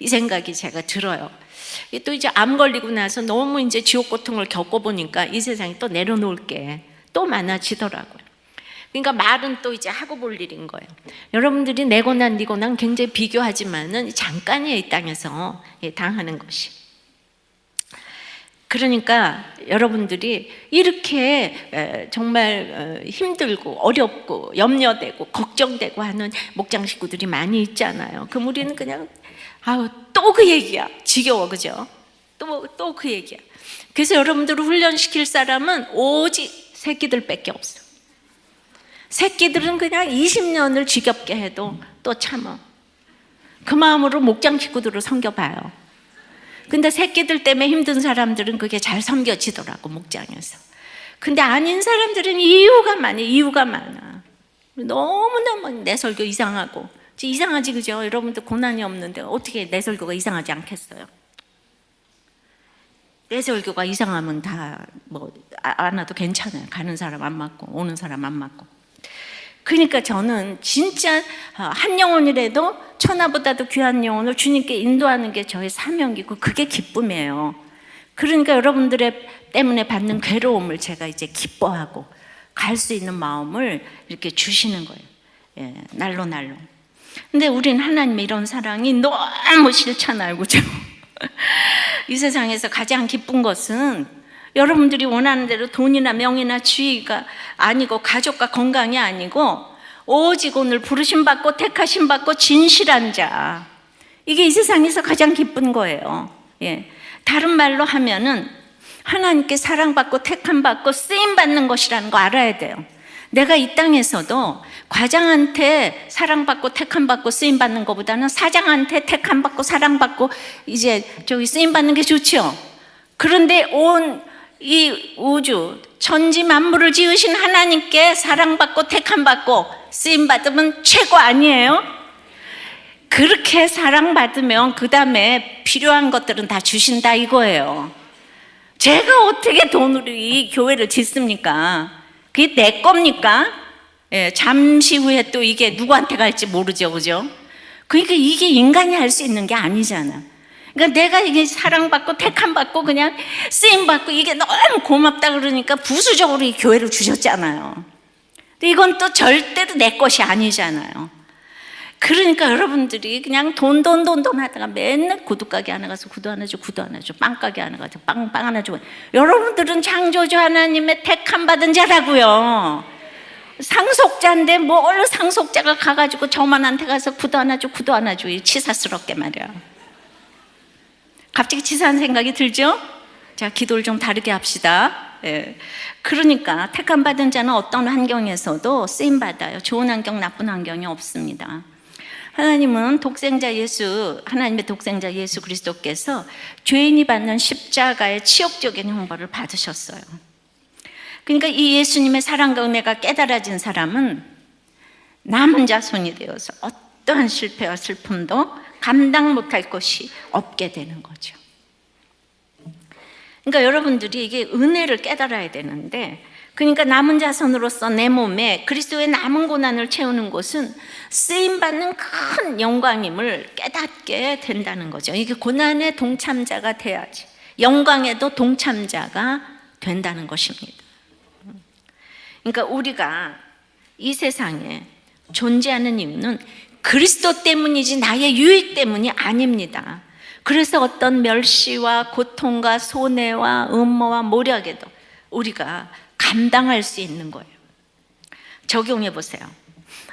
이 생각이 제가 들어요. 또 이제 암 걸리고 나서 너무 이제 지옥 고통을 겪어보니까 이 세상에 또 내려놓을 게 또 많아지더라고요. 그러니까 말은 또 이제 하고 볼 일인 거예요. 여러분들이 내 고난 네 고난 굉장히 비교하지만은 잠깐이에요, 이 땅에서 당하는 것이. 그러니까 여러분들이 이렇게 정말 힘들고 어렵고 염려되고 걱정되고 하는 목장 식구들이 많이 있잖아요. 그럼 우리는 그냥 또 그 얘기야, 지겨워, 그죠? 또 그 얘기야. 그래서 여러분들을 훈련시킬 사람은 오직 새끼들밖에 없어. 새끼들은 그냥 20년을 지겹게 해도 또 참아. 그 마음으로 목장 식구들을 섬겨봐요. 근데 새끼들 때문에 힘든 사람들은 그게 잘 섬겨지더라고, 목장에서. 근데 아닌 사람들은 이유가 많아. 너무너무 내 설교 이상하고. 이상하지, 그죠? 여러분들 고난이 없는데 어떻게 내 설교가 이상하지 않겠어요? 내 설교가 이상하면 다 안 와도 괜찮아요. 가는 사람 안 맞고 오는 사람 안 맞고. 그러니까 저는 진짜 한 영혼이라도 천하보다도 귀한 영혼을 주님께 인도하는 게 저의 사명이고 그게 기쁨이에요. 그러니까 여러분들의 때문에 받는 괴로움을 제가 이제 기뻐하고 갈 수 있는 마음을 이렇게 주시는 거예요. 날로. 근데 우린 하나님의 이런 사랑이 너무 싫잖아요, 그죠? 이 세상에서 가장 기쁜 것은 여러분들이 원하는 대로 돈이나 명예나 지위가 아니고 가족과 건강이 아니고 오직 오늘 부르심 받고 택하심 받고 진실한 자, 이게 이 세상에서 가장 기쁜 거예요. 다른 말로 하면은 하나님께 사랑받고 택함 받고 쓰임 받는 것이라는 거 알아야 돼요. 내가 이 땅에서도 과장한테 사랑받고 택함 받고 쓰임 받는 것보다는 사장한테 택함 받고 사랑받고 이제 쓰임 받는 게 좋죠. 그런데 온 이 우주 천지 만물을 지으신 하나님께 사랑받고 택함 받고 쓰임 받으면 최고 아니에요? 그렇게 사랑받으면 그 다음에 필요한 것들은 다 주신다, 이거예요. 제가 어떻게 돈으로 이 교회를 짓습니까? 그게 내 겁니까? 잠시 후에 또 이게 누구한테 갈지 모르죠, 그죠? 그러니까 이게 인간이 할 수 있는 게 아니잖아. 그러니까 내가 이게 사랑받고 택함받고 그냥 쓰임받고 이게 너무 고맙다 그러니까 부수적으로 이 교회를 주셨잖아요. 근데 이건 또 절대로 내 것이 아니잖아요. 그러니까 여러분들이 그냥 돈 하다가 맨날 구두가게 하나 가서 구두 하나 줘, 빵가게 하나 가서 빵 하나 줘. 여러분들은 창조주 하나님의 택함 받은 자라고요. 상속자인데 뭘 상속자가 가가지고 저만한테 가서 구두 하나 줘, 치사스럽게 말이야. 갑자기 치사한 생각이 들죠? 자, 기도를 좀 다르게 합시다. 그러니까 택함 받은 자는 어떤 환경에서도 쓰임 받아요. 좋은 환경, 나쁜 환경이 없습니다. 하나님의 독생자 예수 그리스도께서 죄인이 받는 십자가의 치욕적인 형벌을 받으셨어요. 그러니까 이 예수님의 사랑과 은혜가 깨달아진 사람은 남은 자손이 되어서 어떠한 실패와 슬픔도 감당 못할 것이 없게 되는 거죠. 그러니까 여러분들이 이게 은혜를 깨달아야 되는데, 그러니까 남은 자손으로서 내 몸에 그리스도의 남은 고난을 채우는 것은 쓰임받는 큰 영광임을 깨닫게 된다는 거죠. 이게 고난의 동참자가 돼야지 영광에도 동참자가 된다는 것입니다. 그러니까 우리가 이 세상에 존재하는 이유는 그리스도 때문이지 나의 유익 때문이 아닙니다. 그래서 어떤 멸시와 고통과 손해와 음모와 모략에도 우리가 감당할 수 있는 거예요. 적용해 보세요.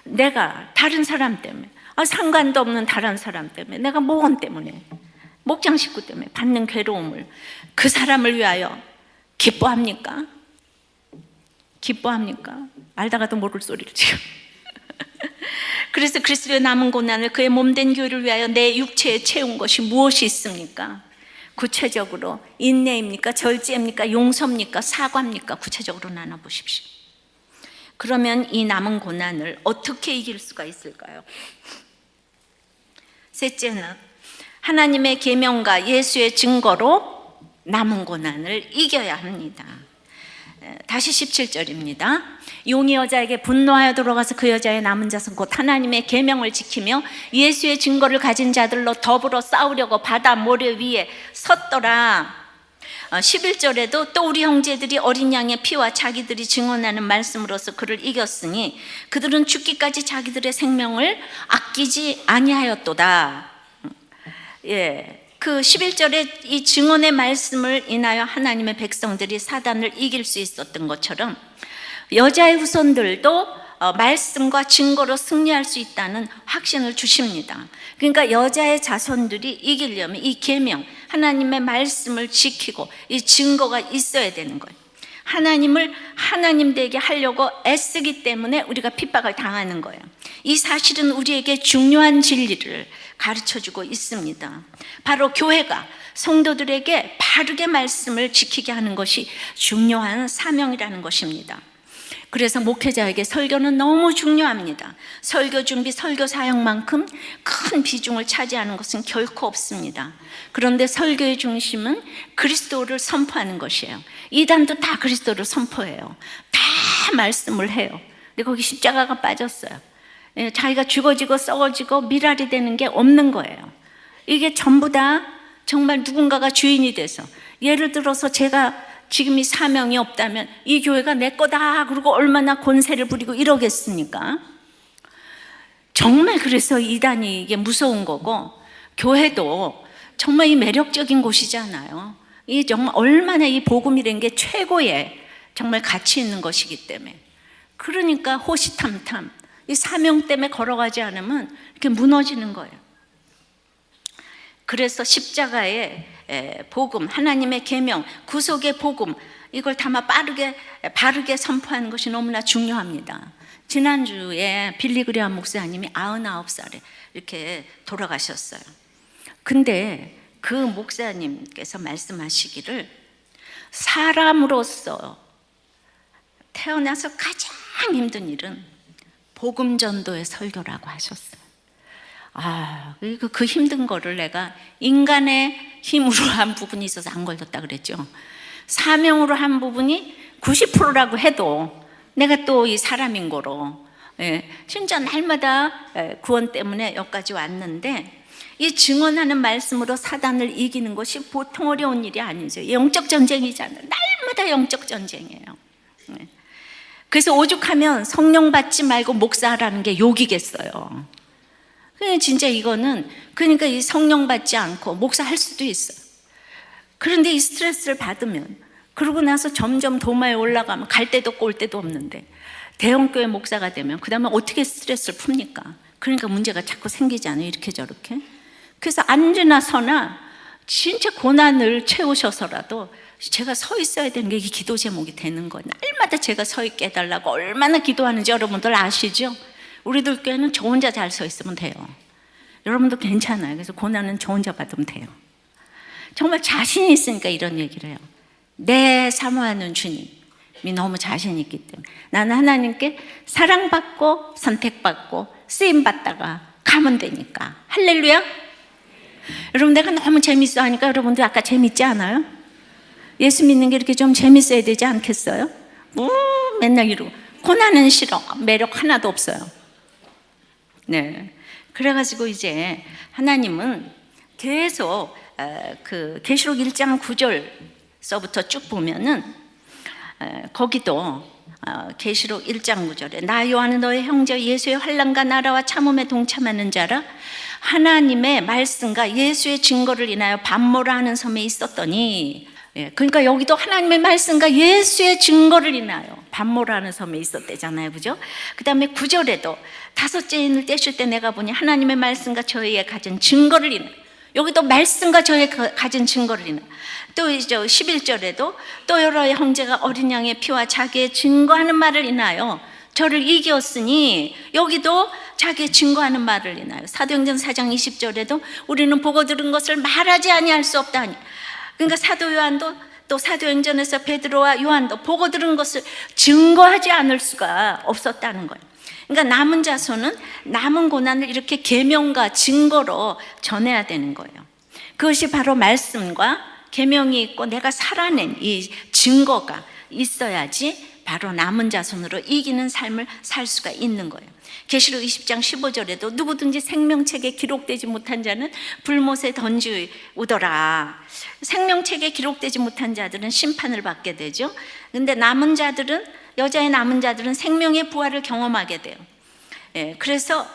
내가 다른 사람 때문에, 상관도 없는 다른 사람 때문에, 내가 모원 때문에, 목장 식구 때문에 받는 괴로움을 그 사람을 위하여 기뻐합니까? 기뻐합니까? 알다가도 모를 소리를 지금. 그래서 그리스도의 남은 고난을 그의 몸된 교회를 위하여 내 육체에 채운 것이 무엇이 있습니까? 구체적으로 인내입니까? 절제입니까? 용서입니까? 사과입니까? 구체적으로 나눠보십시오. 그러면 이 남은 고난을 어떻게 이길 수가 있을까요? 셋째는 하나님의 계명과 예수의 증거로 남은 고난을 이겨야 합니다. 다시 17절입니다. 용이 여자에게 분노하여 들어가서 그 여자의 남은 자손 곧 하나님의 계명을 지키며 예수의 증거를 가진 자들로 더불어 싸우려고 바다 모래 위에 섰더라. 11절에도 또 우리 형제들이 어린 양의 피와 자기들이 증언하는 말씀으로서 그를 이겼으니 그들은 죽기까지 자기들의 생명을 아끼지 아니하였도다. 그 11절에 이 증언의 말씀을 인하여 하나님의 백성들이 사단을 이길 수 있었던 것처럼 여자의 후손들도 말씀과 증거로 승리할 수 있다는 확신을 주십니다. 그러니까 여자의 자손들이 이기려면 이 계명, 하나님의 말씀을 지키고 이 증거가 있어야 되는 거예요. 하나님을 하나님 되게 하려고 애쓰기 때문에 우리가 핍박을 당하는 거예요. 이 사실은 우리에게 중요한 진리를 가르쳐주고 있습니다. 바로 교회가 성도들에게 바르게 말씀을 지키게 하는 것이 중요한 사명이라는 것입니다. 그래서 목회자에게 설교는 너무 중요합니다. 설교 준비, 설교 사역만큼 큰 비중을 차지하는 것은 결코 없습니다. 그런데 설교의 중심은 그리스도를 선포하는 것이에요. 이단도 다 그리스도를 선포해요. 다 말씀을 해요. 근데 거기 십자가가 빠졌어요. 자기가 죽어지고 썩어지고 미랄이 되는 게 없는 거예요. 이게 전부 다 정말 누군가가 주인이 돼서, 예를 들어서 제가 지금 이 사명이 없다면 이 교회가 내 거다 그러고 얼마나 권세를 부리고 이러겠습니까? 정말 그래서 이단이 이게 무서운 거고, 교회도 정말 이 매력적인 곳이잖아요. 이 정말 얼마나 이 복음이라는 게 최고의 정말 가치 있는 것이기 때문에. 그러니까 호시탐탐 이 사명 때문에 걸어가지 않으면 이렇게 무너지는 거예요. 그래서 십자가의 복음, 하나님의 계명, 구속의 복음, 이걸 담아 바르게 선포하는 것이 너무나 중요합니다. 지난주에 빌리그레암 목사님이 99살에 이렇게 돌아가셨어요. 근데 그 목사님께서 말씀하시기를 사람으로서 태어나서 가장 힘든 일은 복음 전도의 설교라고 하셨어요. 그 힘든 거를 내가 인간의 힘으로 한 부분이 있어서 안 걸렸다 그랬죠. 사명으로 한 부분이 90%라고 해도 내가 또 이 사람인 거로, 진짜 날마다 구원 때문에 여기까지 왔는데, 이 증언하는 말씀으로 사단을 이기는 것이 보통 어려운 일이 아니죠. 영적 전쟁이잖아요. 날마다 영적 전쟁이에요. 그래서 오죽하면 성령 받지 말고 목사하라는 게 욕이겠어요. 진짜 이거는, 그러니까 이 성령 받지 않고 목사할 수도 있어요. 그런데 이 스트레스를 받으면, 그러고 나서 점점 도마에 올라가면 갈 데도 없고 올 데도 없는데, 대형교회 목사가 되면 그 다음에 어떻게 스트레스를 풉니까? 그러니까 문제가 자꾸 생기잖아요. 이렇게 저렇게. 그래서 앉으나 서나 진짜 고난을 채우셔서라도 제가 서 있어야 되는 게 이게 기도 제목이 되는 거예요. 날마다 제가 서 있게 해달라고 얼마나 기도하는지 여러분들 아시죠? 우리들 교회는 저 혼자 잘 서 있으면 돼요. 여러분도 괜찮아요. 그래서 고난은 저 혼자 받으면 돼요. 정말 자신이 있으니까 이런 얘기를 해요. 내 사모하는 주님이 너무 자신 있기 때문에 나는 하나님께 사랑받고 선택받고 쓰임받다가 가면 되니까. 할렐루야. 여러분, 내가 너무 재밌어 하니까 여러분들 아까 재밌지 않아요? 예수 믿는 게 이렇게 좀 재밌어야 되지 않겠어요? 맨날 이러고 고난은 싫어. 매력 하나도 없어요. 네, 그래가지고 이제 하나님은 계속 그 계시록 1장 9절서부터 쭉 보면은 거기도 계시록 1장 9절에 나 요한은 너의 형제 예수의 환난과 나라와 참음에 동참하는 자라 하나님의 말씀과 예수의 증거를 인하여 반모라 하는 섬에 있었더니, 그러니까 여기도 하나님의 말씀과 예수의 증거를 인하여 반모라 하는 섬에 있었대잖아요. 그죠? 그 다음에 9절에도 다섯째 인을 떼실 때 내가 보니 하나님의 말씀과 저희의 가진 증거를 인하여, 여기도 말씀과 저의 가진 증거를 인하여, 또 이제 11절에도 또 여러 형제가 어린 양의 피와 자기의 증거하는 말을 인하여 저를 이겼으니, 여기도 자기의 증거하는 말을 인하여. 사도행전 4장 20절에도 우리는 보고 들은 것을 말하지 아니할 수 없다 하니. 그러니까 사도 요한도 또 사도행전에서 베드로와 요한도 보고 들은 것을 증거하지 않을 수가 없었다는 거예요. 그러니까 남은 자손은 남은 고난을 이렇게 계명과 증거로 전해야 되는 거예요. 그것이 바로 말씀과 계명이 있고 내가 살아낸 이 증거가 있어야지 바로 남은 자손으로 이기는 삶을 살 수가 있는 거예요. 계시록 20장 15절에도 누구든지 생명책에 기록되지 못한 자는 불못에 던지우더라. 생명책에 기록되지 못한 자들은 심판을 받게 되죠. 근데 남은 자들은, 여자의 남은 자들은 생명의 부활을 경험하게 돼요. 그래서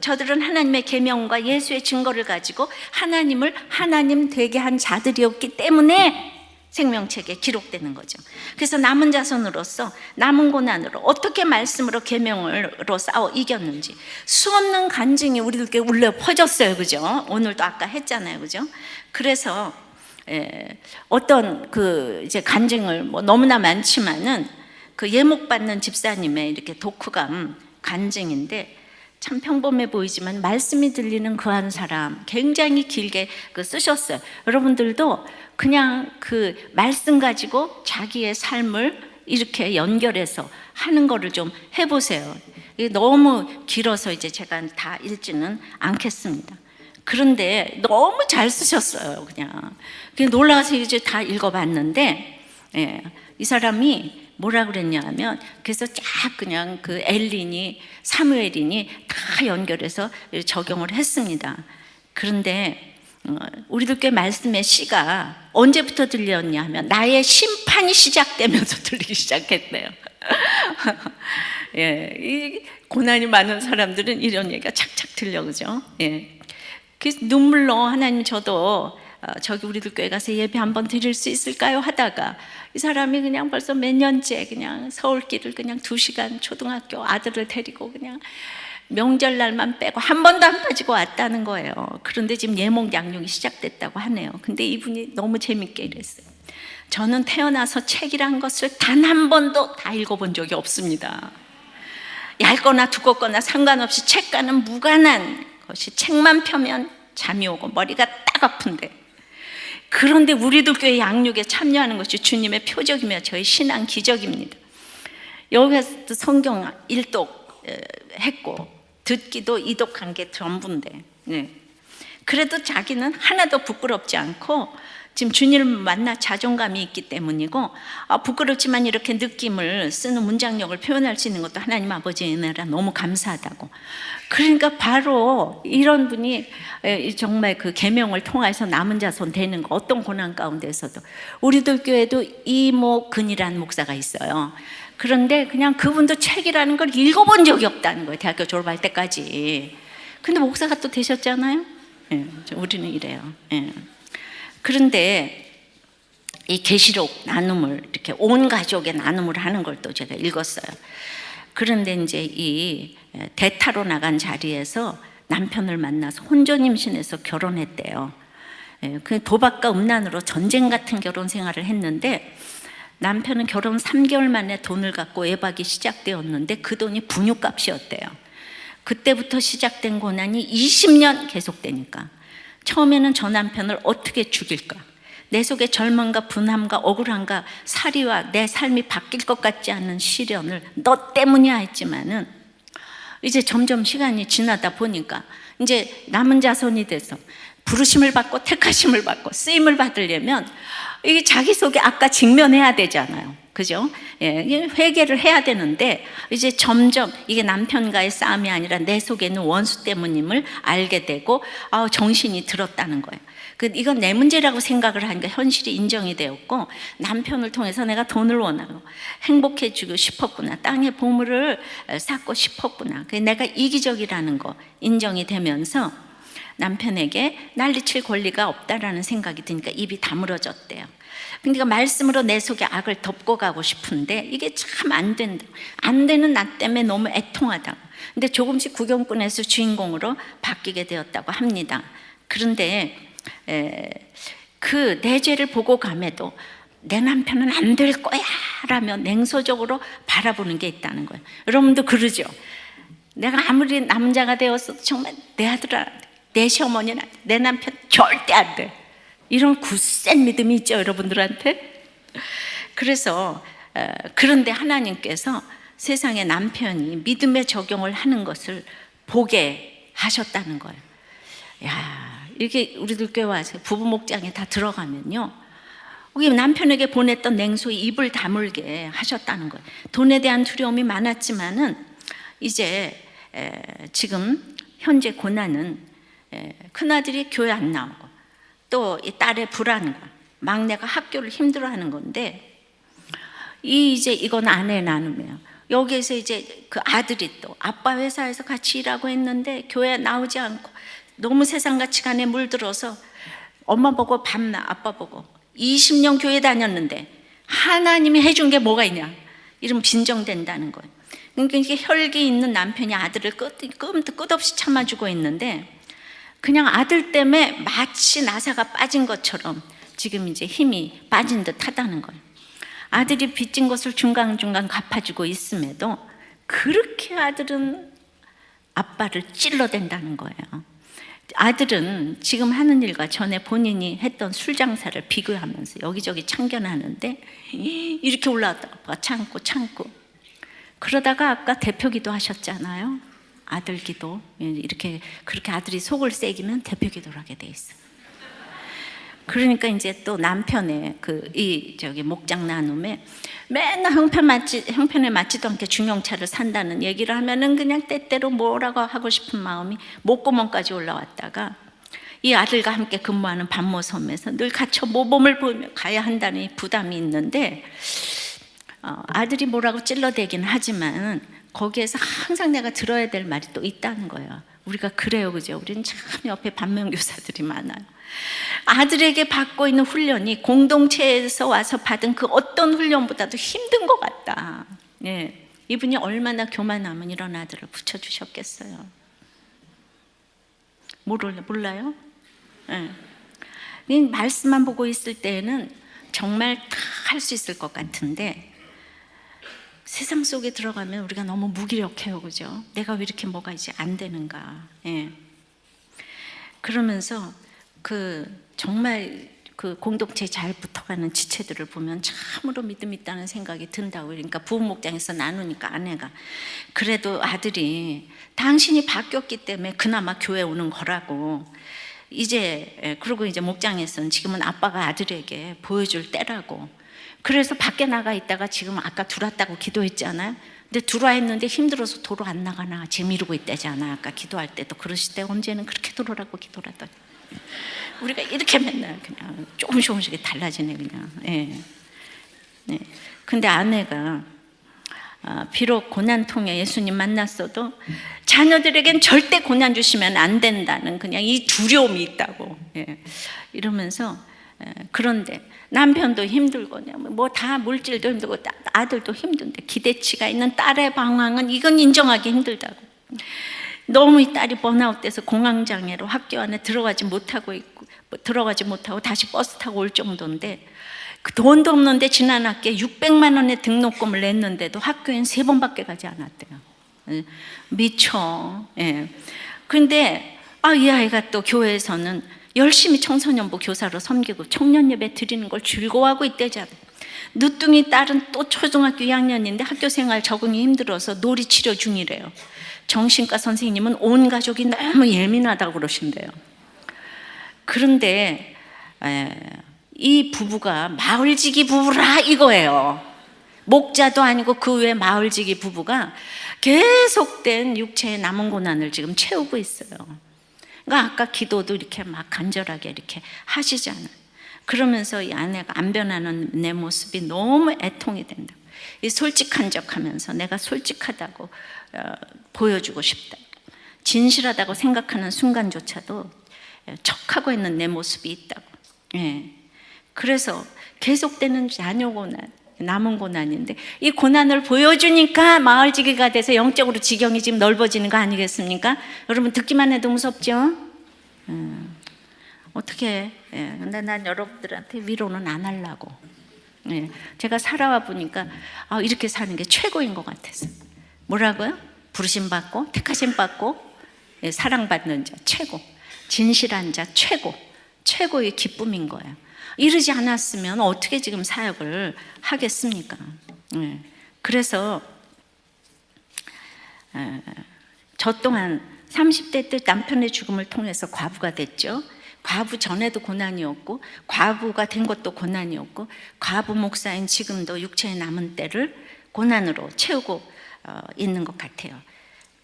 저들은 하나님의 계명과 예수의 증거를 가지고 하나님을 하나님 되게 한 자들이었기 때문에 생명책에 기록되는 거죠. 그래서 남은 자손으로서 남은 고난으로 어떻게 말씀으로 계명으로 싸워 이겼는지 수없는 간증이 우리들께 울려 퍼졌어요. 그죠? 오늘도 아까 했잖아요. 그죠? 그래서 어떤 이제 간증을 뭐 너무나 많지만은 그 예목받는 집사님의 이렇게 독후감 간증인데 참 평범해 보이지만 말씀이 들리는 그 한 사람 굉장히 길게 쓰셨어요. 여러분들도 그냥 그 말씀 가지고 자기의 삶을 이렇게 연결해서 하는 거를 좀 해보세요. 이게 너무 길어서 이제 제가 다 읽지는 않겠습니다. 그런데 너무 잘 쓰셨어요. 그냥 놀라서 이제 다 읽어봤는데, 이 사람이 뭐라 그랬냐 하면, 그래서 쫙 그냥 그 엘린이 사무엘이니 다 연결해서 적용을 했습니다. 그런데 우리들께 말씀의 시가 언제부터 들렸냐 하면 나의 심판이 시작되면서 들리기 시작했대요. 이 고난이 많은 사람들은 이런 얘기가 착착 들려, 그죠? 그래서 눈물로 하나님 저도 저기 우리들 교회 가서 예배 한번 드릴 수 있을까요? 하다가 이 사람이 그냥 벌써 몇 년째 그냥 서울길을 그냥 2시간 초등학교 아들을 데리고 그냥 명절날만 빼고 한 번도 안 빠지고 왔다는 거예요. 그런데 지금 예목 양육이 시작됐다고 하네요. 근데 이분이 너무 재밌게 이랬어요. 저는 태어나서 책이란 것을 단 한 번도 다 읽어본 적이 없습니다. 얇거나 두껍거나 상관없이 책과는 무관한 것이 책만 펴면 잠이 오고 머리가 딱 아픈데, 그런데 우리도 교회 양육에 참여하는 것이 주님의 표적이며 저희 신앙 기적입니다. 여기서 성경 일독 했고 듣기도 이독한 게 전부인데, 그래도 자기는 하나도 부끄럽지 않고 지금 주님을 만나 자존감이 있기 때문이고, 부끄럽지만 이렇게 느낌을 쓰는 문장력을 표현할 수 있는 것도 하나님 아버지의 은혜라 너무 감사하다고. 그러니까 바로 이런 분이 정말 그 계명을 통해서 남은 자손 되는 거, 어떤 고난 가운데서도. 우리들 교회도 이모근이라는 목사가 있어요. 그런데 그냥 그분도 책이라는 걸 읽어본 적이 없다는 거예요, 대학교 졸업할 때까지. 근데 목사가 또 되셨잖아요. 우리는 이래요. 그런데 이 계시록 나눔을 이렇게 온 가족의 나눔을 하는 걸 또 제가 읽었어요. 그런데 이제 이 대타로 나간 자리에서 남편을 만나서 혼전 임신해서 결혼했대요. 그 도박과 음란으로 전쟁 같은 결혼 생활을 했는데, 남편은 결혼 3개월 만에 돈을 갖고 외박이 시작되었는데 그 돈이 분유값이었대요. 그때부터 시작된 고난이 20년 계속되니까 처음에는 저 남편을 어떻게 죽일까, 내 속에 절망과 분함과 억울함과 살이와 내 삶이 바뀔 것 같지 않은 시련을 너 때문이야 했지만은, 이제 점점 시간이 지나다 보니까 이제 남은 자손이 돼서 부르심을 받고 택하심을 받고 쓰임을 받으려면 이게 자기 속에 아까 직면해야 되잖아요. 그죠? 회개를 해야 되는데 이제 점점 이게 남편과의 싸움이 아니라 내 속에 있는 원수 때문임을 알게 되고 정신이 들었다는 거예요. 이건 내 문제라고 생각을 하니까 현실이 인정이 되었고, 남편을 통해서 내가 돈을 원하고 행복해지고 싶었구나, 땅의 보물을 쌓고 싶었구나, 내가 이기적이라는 거 인정이 되면서 남편에게 난리칠 권리가 없다라는 생각이 드니까 입이 다물어졌대요. 그러니까 말씀으로 내 속에 악을 덮고 가고 싶은데 이게 참 안 된다. 안 되는 나 때문에 너무 애통하다. 근데 조금씩 구경꾼에서 주인공으로 바뀌게 되었다고 합니다. 그런데 그 내 죄를 보고 감에도 내 남편은 안 될 거야 라며 냉소적으로 바라보는 게 있다는 거예요. 여러분도 그러죠? 내가 아무리 남자가 되었어도 정말 내 아들은 안 돼. 내 시어머니는 안 돼. 내 남편 절대 안 돼. 이런 굳센 믿음이 있죠, 여러분들한테? 그래서 그런데 하나님께서 세상의 남편이 믿음의 적용을 하는 것을 보게 하셨다는 거예요. 야, 이렇게 우리들 교회 와서 부부 목장에 다 들어가면요, 우리 남편에게 보냈던 냉소에 입을 다물게 하셨다는 거예요. 돈에 대한 두려움이 많았지만은 이제 지금 현재 고난은 큰아들이 교회 안 나오고 또 이 딸의 불안과 막내가 학교를 힘들어하는 건데, 이제 이건 아내 나눔이에요. 여기에서 이제 그 아들이 또 아빠 회사에서 같이 일하고 했는데 교회 나오지 않고 너무 세상 가치관에 물들어서 엄마 보고 밤낮 아빠 보고 20년 교회 다녔는데 하나님이 해준 게 뭐가 있냐, 이러면 빈정된다는 거예요. 그러니까 이게 혈기 있는 남편이 아들을 끝없이 참아주고 있는데, 그냥 아들 때문에 마치 나사가 빠진 것처럼 지금 이제 힘이 빠진 듯 하다는 거예요. 아들이 빚진 것을 중간중간 갚아주고 있음에도 그렇게 아들은 아빠를 찔러댄다는 거예요. 아들은 지금 하는 일과 전에 본인이 했던 술 장사를 비교하면서 여기저기 참견하는데 이렇게 올라왔다가 아빠가 참고 그러다가 아까 대표 기도 하셨잖아요. 아들 기도. 이렇게 그렇게 아들이 속을 새기면 대표 기도를 하게 돼 있어요. 그러니까 이제 또 남편의 목장 나눔에 맨날 형편에 맞지도 않게 중형차를 산다는 얘기를 하면은 그냥 때때로 뭐라고 하고 싶은 마음이 목구멍까지 올라왔다가, 이 아들과 함께 근무하는 반모섬에서 늘 갇혀 모범을 보이며 가야 한다는 이 부담이 있는데, 아들이 뭐라고 찔러대긴 하지만 거기에서 항상 내가 들어야 될 말이 또 있다는 거예요. 우리가 그래요, 그죠? 우리는 참 옆에 반면교사들이 많아요. 아들에게 받고 있는 훈련이 공동체에서 와서 받은 그 어떤 훈련보다도 힘든 것 같다. 예. 이분이 얼마나 교만하면 이런 아들을 붙여주셨겠어요. 몰라요? 예. 말씀만 보고 있을 때는 정말 다 할 수 있을 것 같은데, 세상 속에 들어가면 우리가 너무 무기력해요, 그죠? 내가 왜 이렇게 뭐가 이제 안 되는가? 예. 그러면서 정말 공동체에 잘 붙어가는 지체들을 보면 참으로 믿음 있다는 생각이 든다고. 그러니까 부부 목장에서 나누니까 아내가, 그래도 아들이 당신이 바뀌었기 때문에 그나마 교회 오는 거라고. 그리고 이제 목장에서는 지금은 아빠가 아들에게 보여줄 때라고. 그래서 밖에 나가 있다가 지금 아까 들어왔다고 기도했잖아요. 근데 들어와 있는데 힘들어서 도로 안 나가나 지금 이러고 있다잖아. 아까 기도할 때도 그러실 때 언제는 그렇게 들어오라고 기도를 하더니, 우리가 이렇게 맨날 그냥 조금씩 달라지네 그냥. 예. 네. 근데 아내가 비록 고난 통에 예수님 만났어도 자녀들에겐 절대 고난 주시면 안 된다는 그냥 이 두려움이 있다고. 예. 이러면서 그런데 남편도 힘들고 뭐 다 물질도 힘들고 아들도 힘든데 기대치가 있는 딸의 방황은 이건 인정하기 힘들다고. 너무 이 딸이 번아웃돼서 공황장애로 학교 안에 들어가지 못하고 다시 버스 타고 올 정도인데, 그 돈도 없는데 지난 학기에 600만 원의 등록금을 냈는데도 학교엔 3번밖에 가지 않았대요. 미쳐. 예. 근데 이 아이가 또 교회에서는 열심히 청소년부 교사로 섬기고 청년 예배 드리는 걸 즐거워하고 있대잖아. 늦둥이 딸은 또 초등학교 2학년인데 학교 생활 적응이 힘들어서 놀이 치료 중이래요. 정신과 선생님은 온 가족이 너무 예민하다고 그러신대요. 그런데 이 부부가 마을지기 부부라 이거예요. 목자도 아니고 그 외 마을지기 부부가 계속된 육체의 남은 고난을 지금 채우고 있어요. 그러니까 아까 기도도 이렇게 막 간절하게 이렇게 하시잖아요. 그러면서 이 아내가 안 변하는 내 모습이 너무 애통이 된다. 이 솔직한 척하면서 내가 솔직하다고 보여주고 싶다. 진실하다고 생각하는 순간조차도 척하고 있는 내 모습이 있다고. 예. 그래서 계속되는 자녀 고난, 남은 고난인데 이 고난을 보여주니까 마을지기가 돼서 영적으로 지경이 지금 넓어지는 거 아니겠습니까? 여러분 듣기만 해도 무섭죠? 어떻게? 예. 근데 난 여러분들한테 위로는 안 하려고. 예. 제가 살아와 보니까 이렇게 사는 게 최고인 것 같아서. 뭐라고요? 부르심 받고 택하심 받고 사랑받는 자 최고, 진실한 자 최고, 최고의 기쁨인 거예요. 이러지 않았으면 어떻게 지금 사역을 하겠습니까? 그래서 저 또한 30대 때 남편의 죽음을 통해서 과부가 됐죠. 과부 전에도 고난이었고 과부가 된 것도 고난이었고 과부 목사인 지금도 육체의 남은 때를 고난으로 채우고 있는 것 같아요.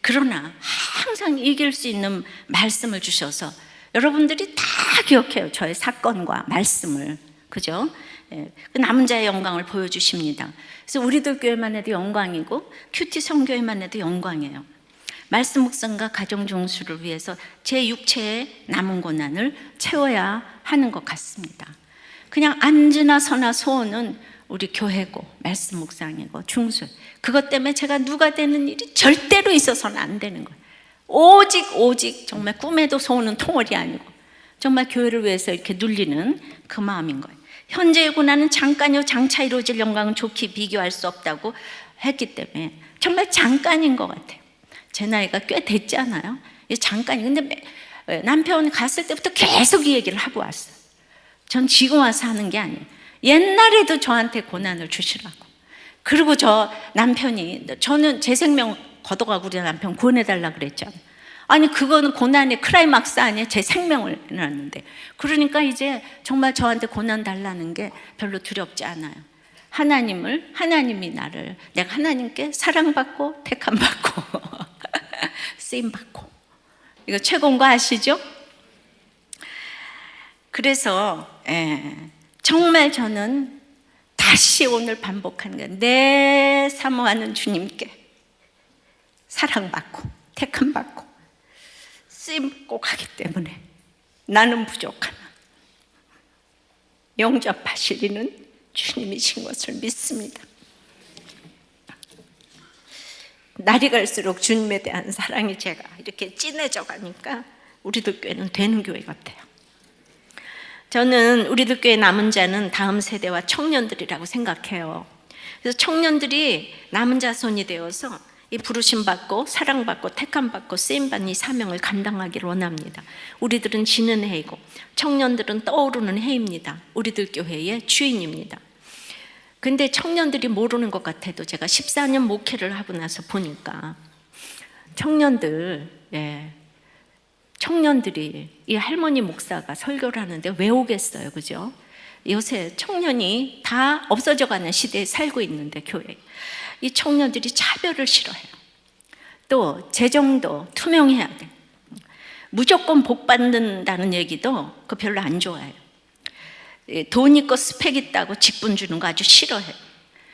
그러나 항상 이길 수 있는 말씀을 주셔서 여러분들이 다 기억해요. 저의 사건과 말씀을. 그죠? 그 남은 자의 영광을 보여주십니다. 그래서 우리들 교회만 해도 영광이고 큐티 성교회만 해도 영광이에요. 말씀 묵상과 가정 종수를 위해서 제 육체의 남은 고난을 채워야 하는 것 같습니다. 그냥 앉으나 서나 소원은 우리 교회고 말씀 묵상이고 중수, 그것 때문에 제가 누가 되는 일이 절대로 있어서는 안 되는 거예요. 오직 정말 꿈에도 소원은 통월이 아니고 정말 교회를 위해서 이렇게 눌리는 그 마음인 거예요. 현재의 고난은 잠깐이요 장차 이루어질 영광은 좋게 비교할 수 없다고 했기 때문에 정말 잠깐인 것 같아요. 제 나이가 꽤 됐지 않아요? 잠깐이. 근데 남편 갔을 때부터 계속 이 얘기를 하고 왔어요. 전 지금 와서 하는 게 아니에요. 옛날에도 저한테 고난을 주시라고. 그리고 저 남편이, 저는 제 생명 걷어가고 우리 남편 구원해달라 그랬잖아요. 아니 그거는 고난의 클라이막스 아니에요? 제 생명을 내놨는데. 그러니까 이제 정말 저한테 고난 달라는 게 별로 두렵지 않아요. 하나님이 나를, 내가 하나님께 사랑받고 택함받고 쓰임받고, 이거 최고인 거 아시죠? 그래서 정말 저는 다시 오늘 반복하는 거예요. 내 사모하는 주님께 사랑받고 택함받고 쓰임받고 가기 때문에 나는 부족하나 영접하시리는 주님이신 것을 믿습니다. 날이 갈수록 주님에 대한 사랑이 제가 이렇게 진해져 가니까 우리들 교회는 되는 교회 같아요. 저는 우리들 교회 남은 자는 다음 세대와 청년들이라고 생각해요. 그래서 청년들이 남은 자손이 되어서 이 부르심 받고 사랑받고 택함받고 쓰임받는 이 사명을 감당하기를 원합니다. 우리들은 지는 해이고 청년들은 떠오르는 해입니다. 우리들 교회의 주인입니다. 근데 청년들이 모르는 것 같아도 제가 14년 목회를 하고 나서 보니까 청년들이 이 할머니 목사가 설교를 하는데 왜 오겠어요, 그죠? 요새 청년이 다 없어져가는 시대에 살고 있는데 교회, 이 청년들이 차별을 싫어해요. 또 재정도 투명해야 돼. 무조건 복 받는다는 얘기도 그 별로 안 좋아해요. 돈 있고 스펙 있다고 직분 주는 거 아주 싫어해요.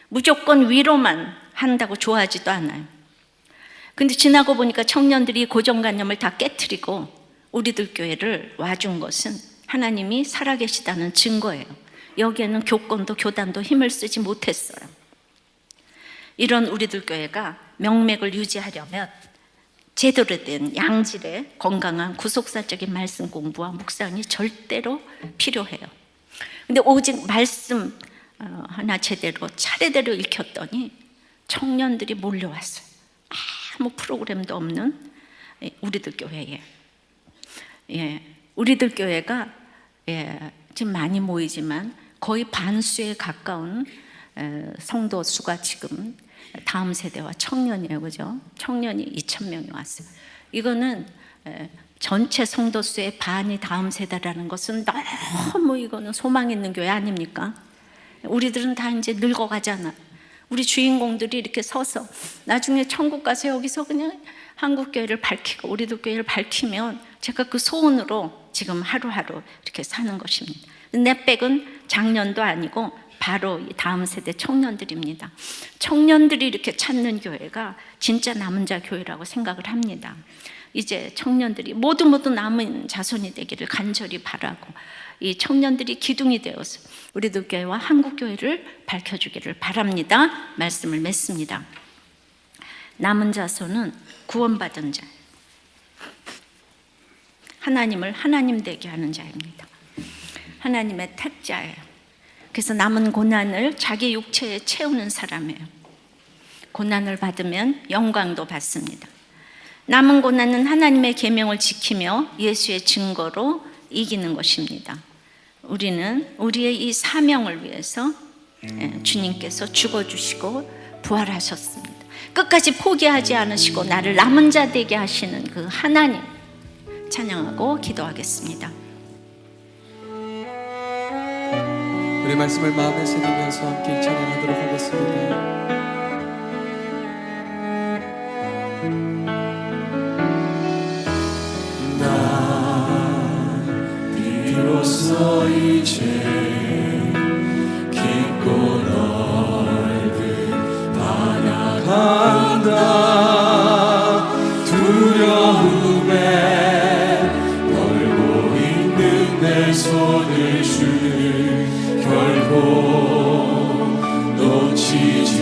무조건 위로만 한다고 좋아하지도 않아요. 근데 지나고 보니까 청년들이 고정관념을 다 깨트리고 우리들 교회를 와준 것은 하나님이 살아계시다는 증거예요. 여기에는 교권도 교단도 힘을 쓰지 못했어요. 이런 우리들 교회가 명맥을 유지하려면 제대로 된 양질의 건강한 구속사적인 말씀 공부와 묵상이 절대로 필요해요. 근데 오직 말씀 하나 제대로 차례대로 읽혔더니 청년들이 몰려왔어요. 아무 프로그램도 없는 우리들 교회에. 우리들 교회가 지금 많이 모이지만 거의 반수에 가까운 성도 수가 지금 다음 세대와 청년이에요, 그죠? 청년이 2,000명이 왔어요. 이거는 전체 성도 수의 반이 다음 세대라는 것은 너무 이거는 소망 있는 교회 아닙니까? 우리들은 다 이제 늙어가잖아. 우리 주인공들이 이렇게 서서 나중에 천국 가서 여기서 그냥 한국 교회를 밝히고 우리도 교회를 밝히면 제가 그 소원으로 지금 하루하루 이렇게 사는 것입니다. 내 백은 작년도 아니고 바로 이 다음 세대 청년들입니다. 청년들이 이렇게 찾는 교회가 진짜 남은 자 교회라고 생각을 합니다. 이제 청년들이 모두 남은 자손이 되기를 간절히 바라고 이 청년들이 기둥이 되어서 우리들 교회와 한국 교회를 밝혀주기를 바랍니다. 말씀을 맺습니다. 남은 자손은 구원받은 자, 하나님을 하나님 되게 하는 자입니다. 하나님의 택자예요. 그래서 남은 고난을 자기 육체에 채우는 사람이에요. 고난을 받으면 영광도 받습니다. 남은 고난은 하나님의 계명을 지키며 예수의 증거로 이기는 것입니다. 우리는 우리의 이 사명을 위해서 주님께서 죽어주시고 부활하셨습니다. 끝까지 포기하지 않으시고 나를 남은 자 되게 하시는 그 하나님 찬양하고 기도하겠습니다. 우리 말씀을 마음에 새기면서 함께 찬양하도록 하겠습니다. 비로소 이제 깊고 넓은 바다 간다. 두려움에 떨고 있는 내 손을 주는 결코 놓치지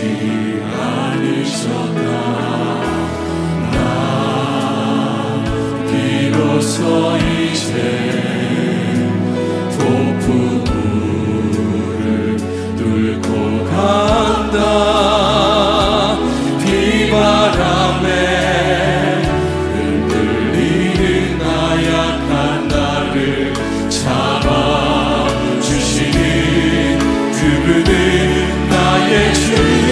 않으셨다. 나 비로소 이제 높은 물을 뚫고 간다. 비바람에 흔들리는 나약한 나를 잡아주시는 그분은 나의 주님.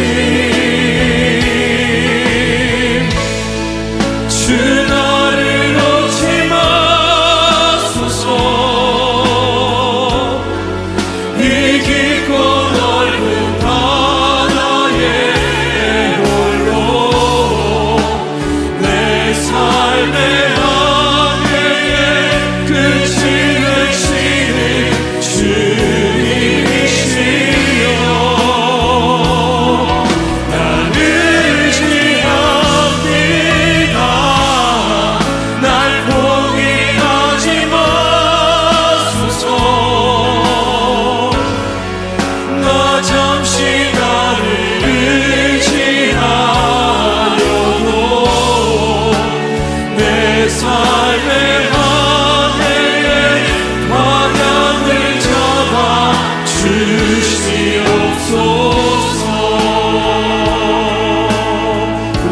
주 나를 놓지 마소서.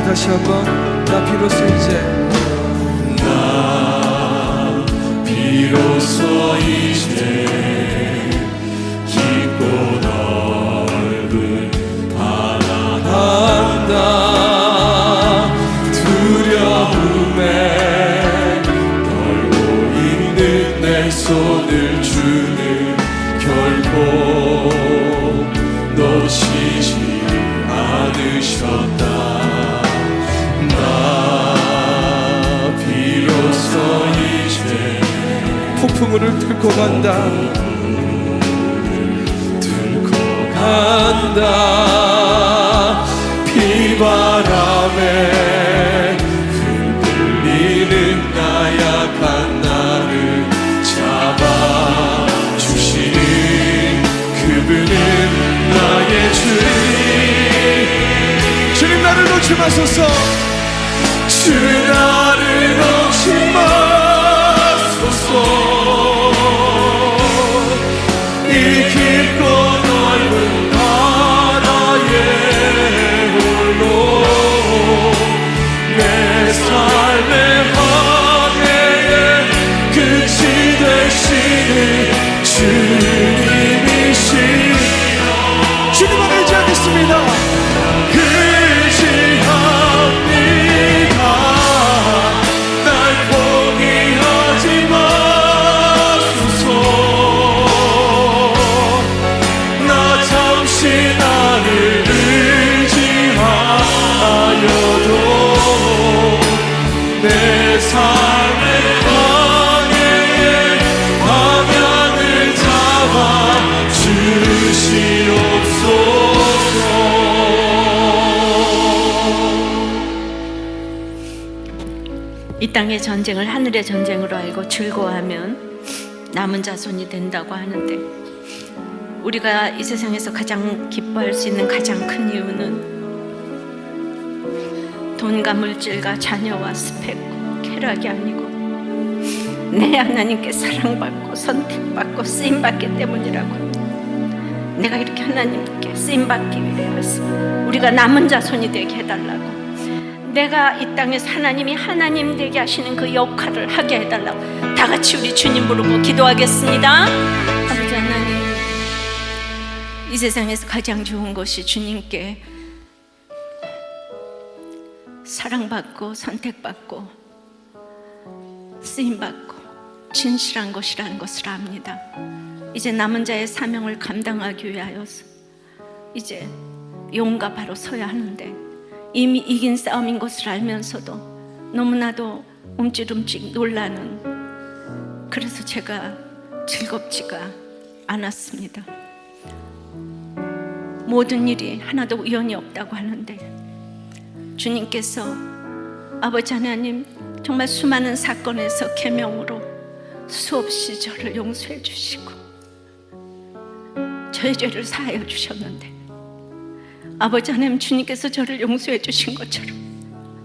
다시 한번 나 비로소 이제 나 비로소 이제 깊고 넓은 바다 간다. 두려움에 떨고 있는 내 손을 주는 결코 놓치지 않으셨다. 폭풍우를 뚫고 간다. 뚫고 간다. 비바람에 흔들리는 나약한 나를 잡아주시는 그분은 나의 주님. 주님 나를 놓지 마소서. 주 나를 놓지 마소서. 이 깊고 넓은 바다에 홀로 내 삶의 항해에 끝이 되시는 주님이시여. 주님을 의지하겠습니다. 의지합니다. 날 포기하지 마소서. 나 잠시 나를 의지하여도 내 삶의 방향에 방향을 잡아 주시옵소서. 이 땅의 전쟁을 하늘의 전쟁으로 알고 즐거워하면 남은 자손이 된다고 하는데, 우리가 이 세상에서 가장 기뻐할 수 있는 가장 큰 이유는 돈과 물질과 자녀와 스펙, 쾌락이 아니고 내 하나님께 사랑받고 선택받고 쓰임받기 때문이라고 합니다. 내가 이렇게 하나님께 쓰임받기 위해서 우리가 남은 자손이 되게 해달라고, 내가 이 땅에서 하나님이 하나님 되게 하시는 그 역할을 하게 해달라고 다 같이 우리 주님 부르고 기도하겠습니다. 아버지 하나님, 이 세상에서 가장 좋은 것이 주님께 사랑받고 선택받고 쓰임받고 진실한 것이라는 것을 압니다. 이제 남은 자의 사명을 감당하기 위하여서 이제 용과 바로 서야 하는데, 이미 이긴 싸움인 것을 알면서도 너무나도 움찔움찔 놀라는, 그래서 제가 즐겁지가 않았습니다. 모든 일이 하나도 우연이 없다고 하는데 주님께서 아버지 하나님 정말 수많은 사건에서 계명으로 수없이 저를 용서해 주시고 저의 죄를 사하여 주셨는데, 아버지 하나님 주님께서 저를 용서해 주신 것처럼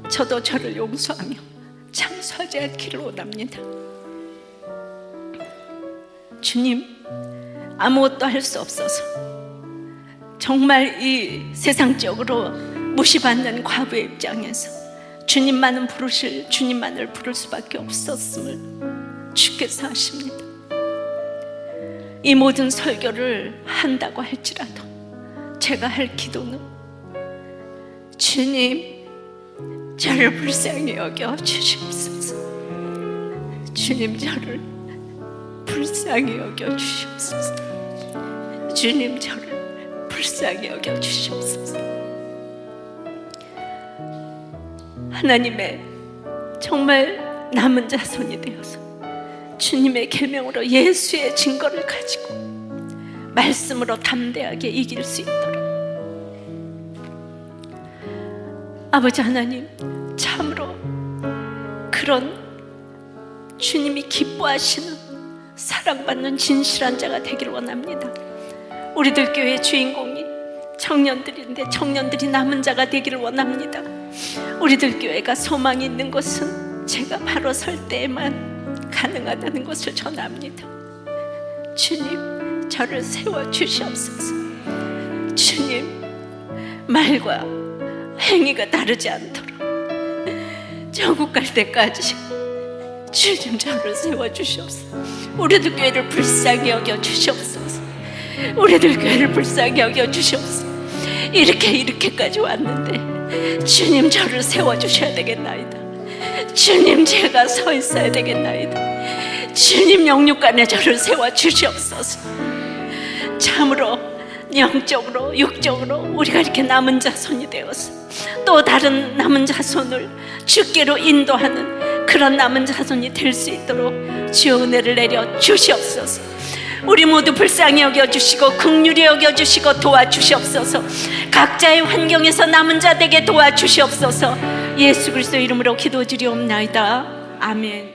저도 저를 용서하며 참소하지 않기를 원합니다. 주님, 아무것도 할 수 없어서 정말 이 세상적으로 무시받는 과부의 입장에서 주님만을 부를 수밖에 없었음을 주께서 아십니다. 이 모든 설교를 한다고 할지라도 제가 할 기도는, 주님 저를 불쌍히 여겨 주시옵소서. 주님 저를 불쌍히 여겨 주시옵소서. 주님 저를 불쌍히 여겨 주시옵소서. 하나님의 정말 남은 자손이 되어서 주님의 계명으로 예수의 증거를 가지고 말씀으로 담대하게 이길 수 있도록, 아버지 하나님 참으로 그런 주님이 기뻐하시는 사랑받는 진실한 자가 되기를 원합니다. 우리들 교회의 주인공이 청년들인데 청년들이 남은 자가 되기를 원합니다. 우리들 교회가 소망이 있는 것은 제가 바로 설 때에만 가능하다는 것을 전합니다. 주님 저를 세워주시옵소서. 주님 말과 행위가 다르지 않도록 천국 갈 때까지 주님 저를 세워주시옵소서. 우리들 교회를 불쌍히 여겨주시옵소서. 우리들 교회를 불쌍히 여겨주시옵소서. 이렇게까지 왔는데 주님 저를 세워주셔야 되겠나이다. 주님 제가 서 있어야 되겠나이다. 주님 영육간에 저를 세워주시옵소서. 참으로 영적으로 육적으로 우리가 이렇게 남은 자손이 되어서 또 다른 남은 자손을 주께로 인도하는 그런 남은 자손이 될 수 있도록 주의 은혜를 내려 주시옵소서. 우리 모두 불쌍히 여겨주시고 긍휼히 여겨주시고 도와주시옵소서. 각자의 환경에서 남은 자 되게 도와주시옵소서. 예수 그리스도 이름으로 기도드리옵나이다. 아멘.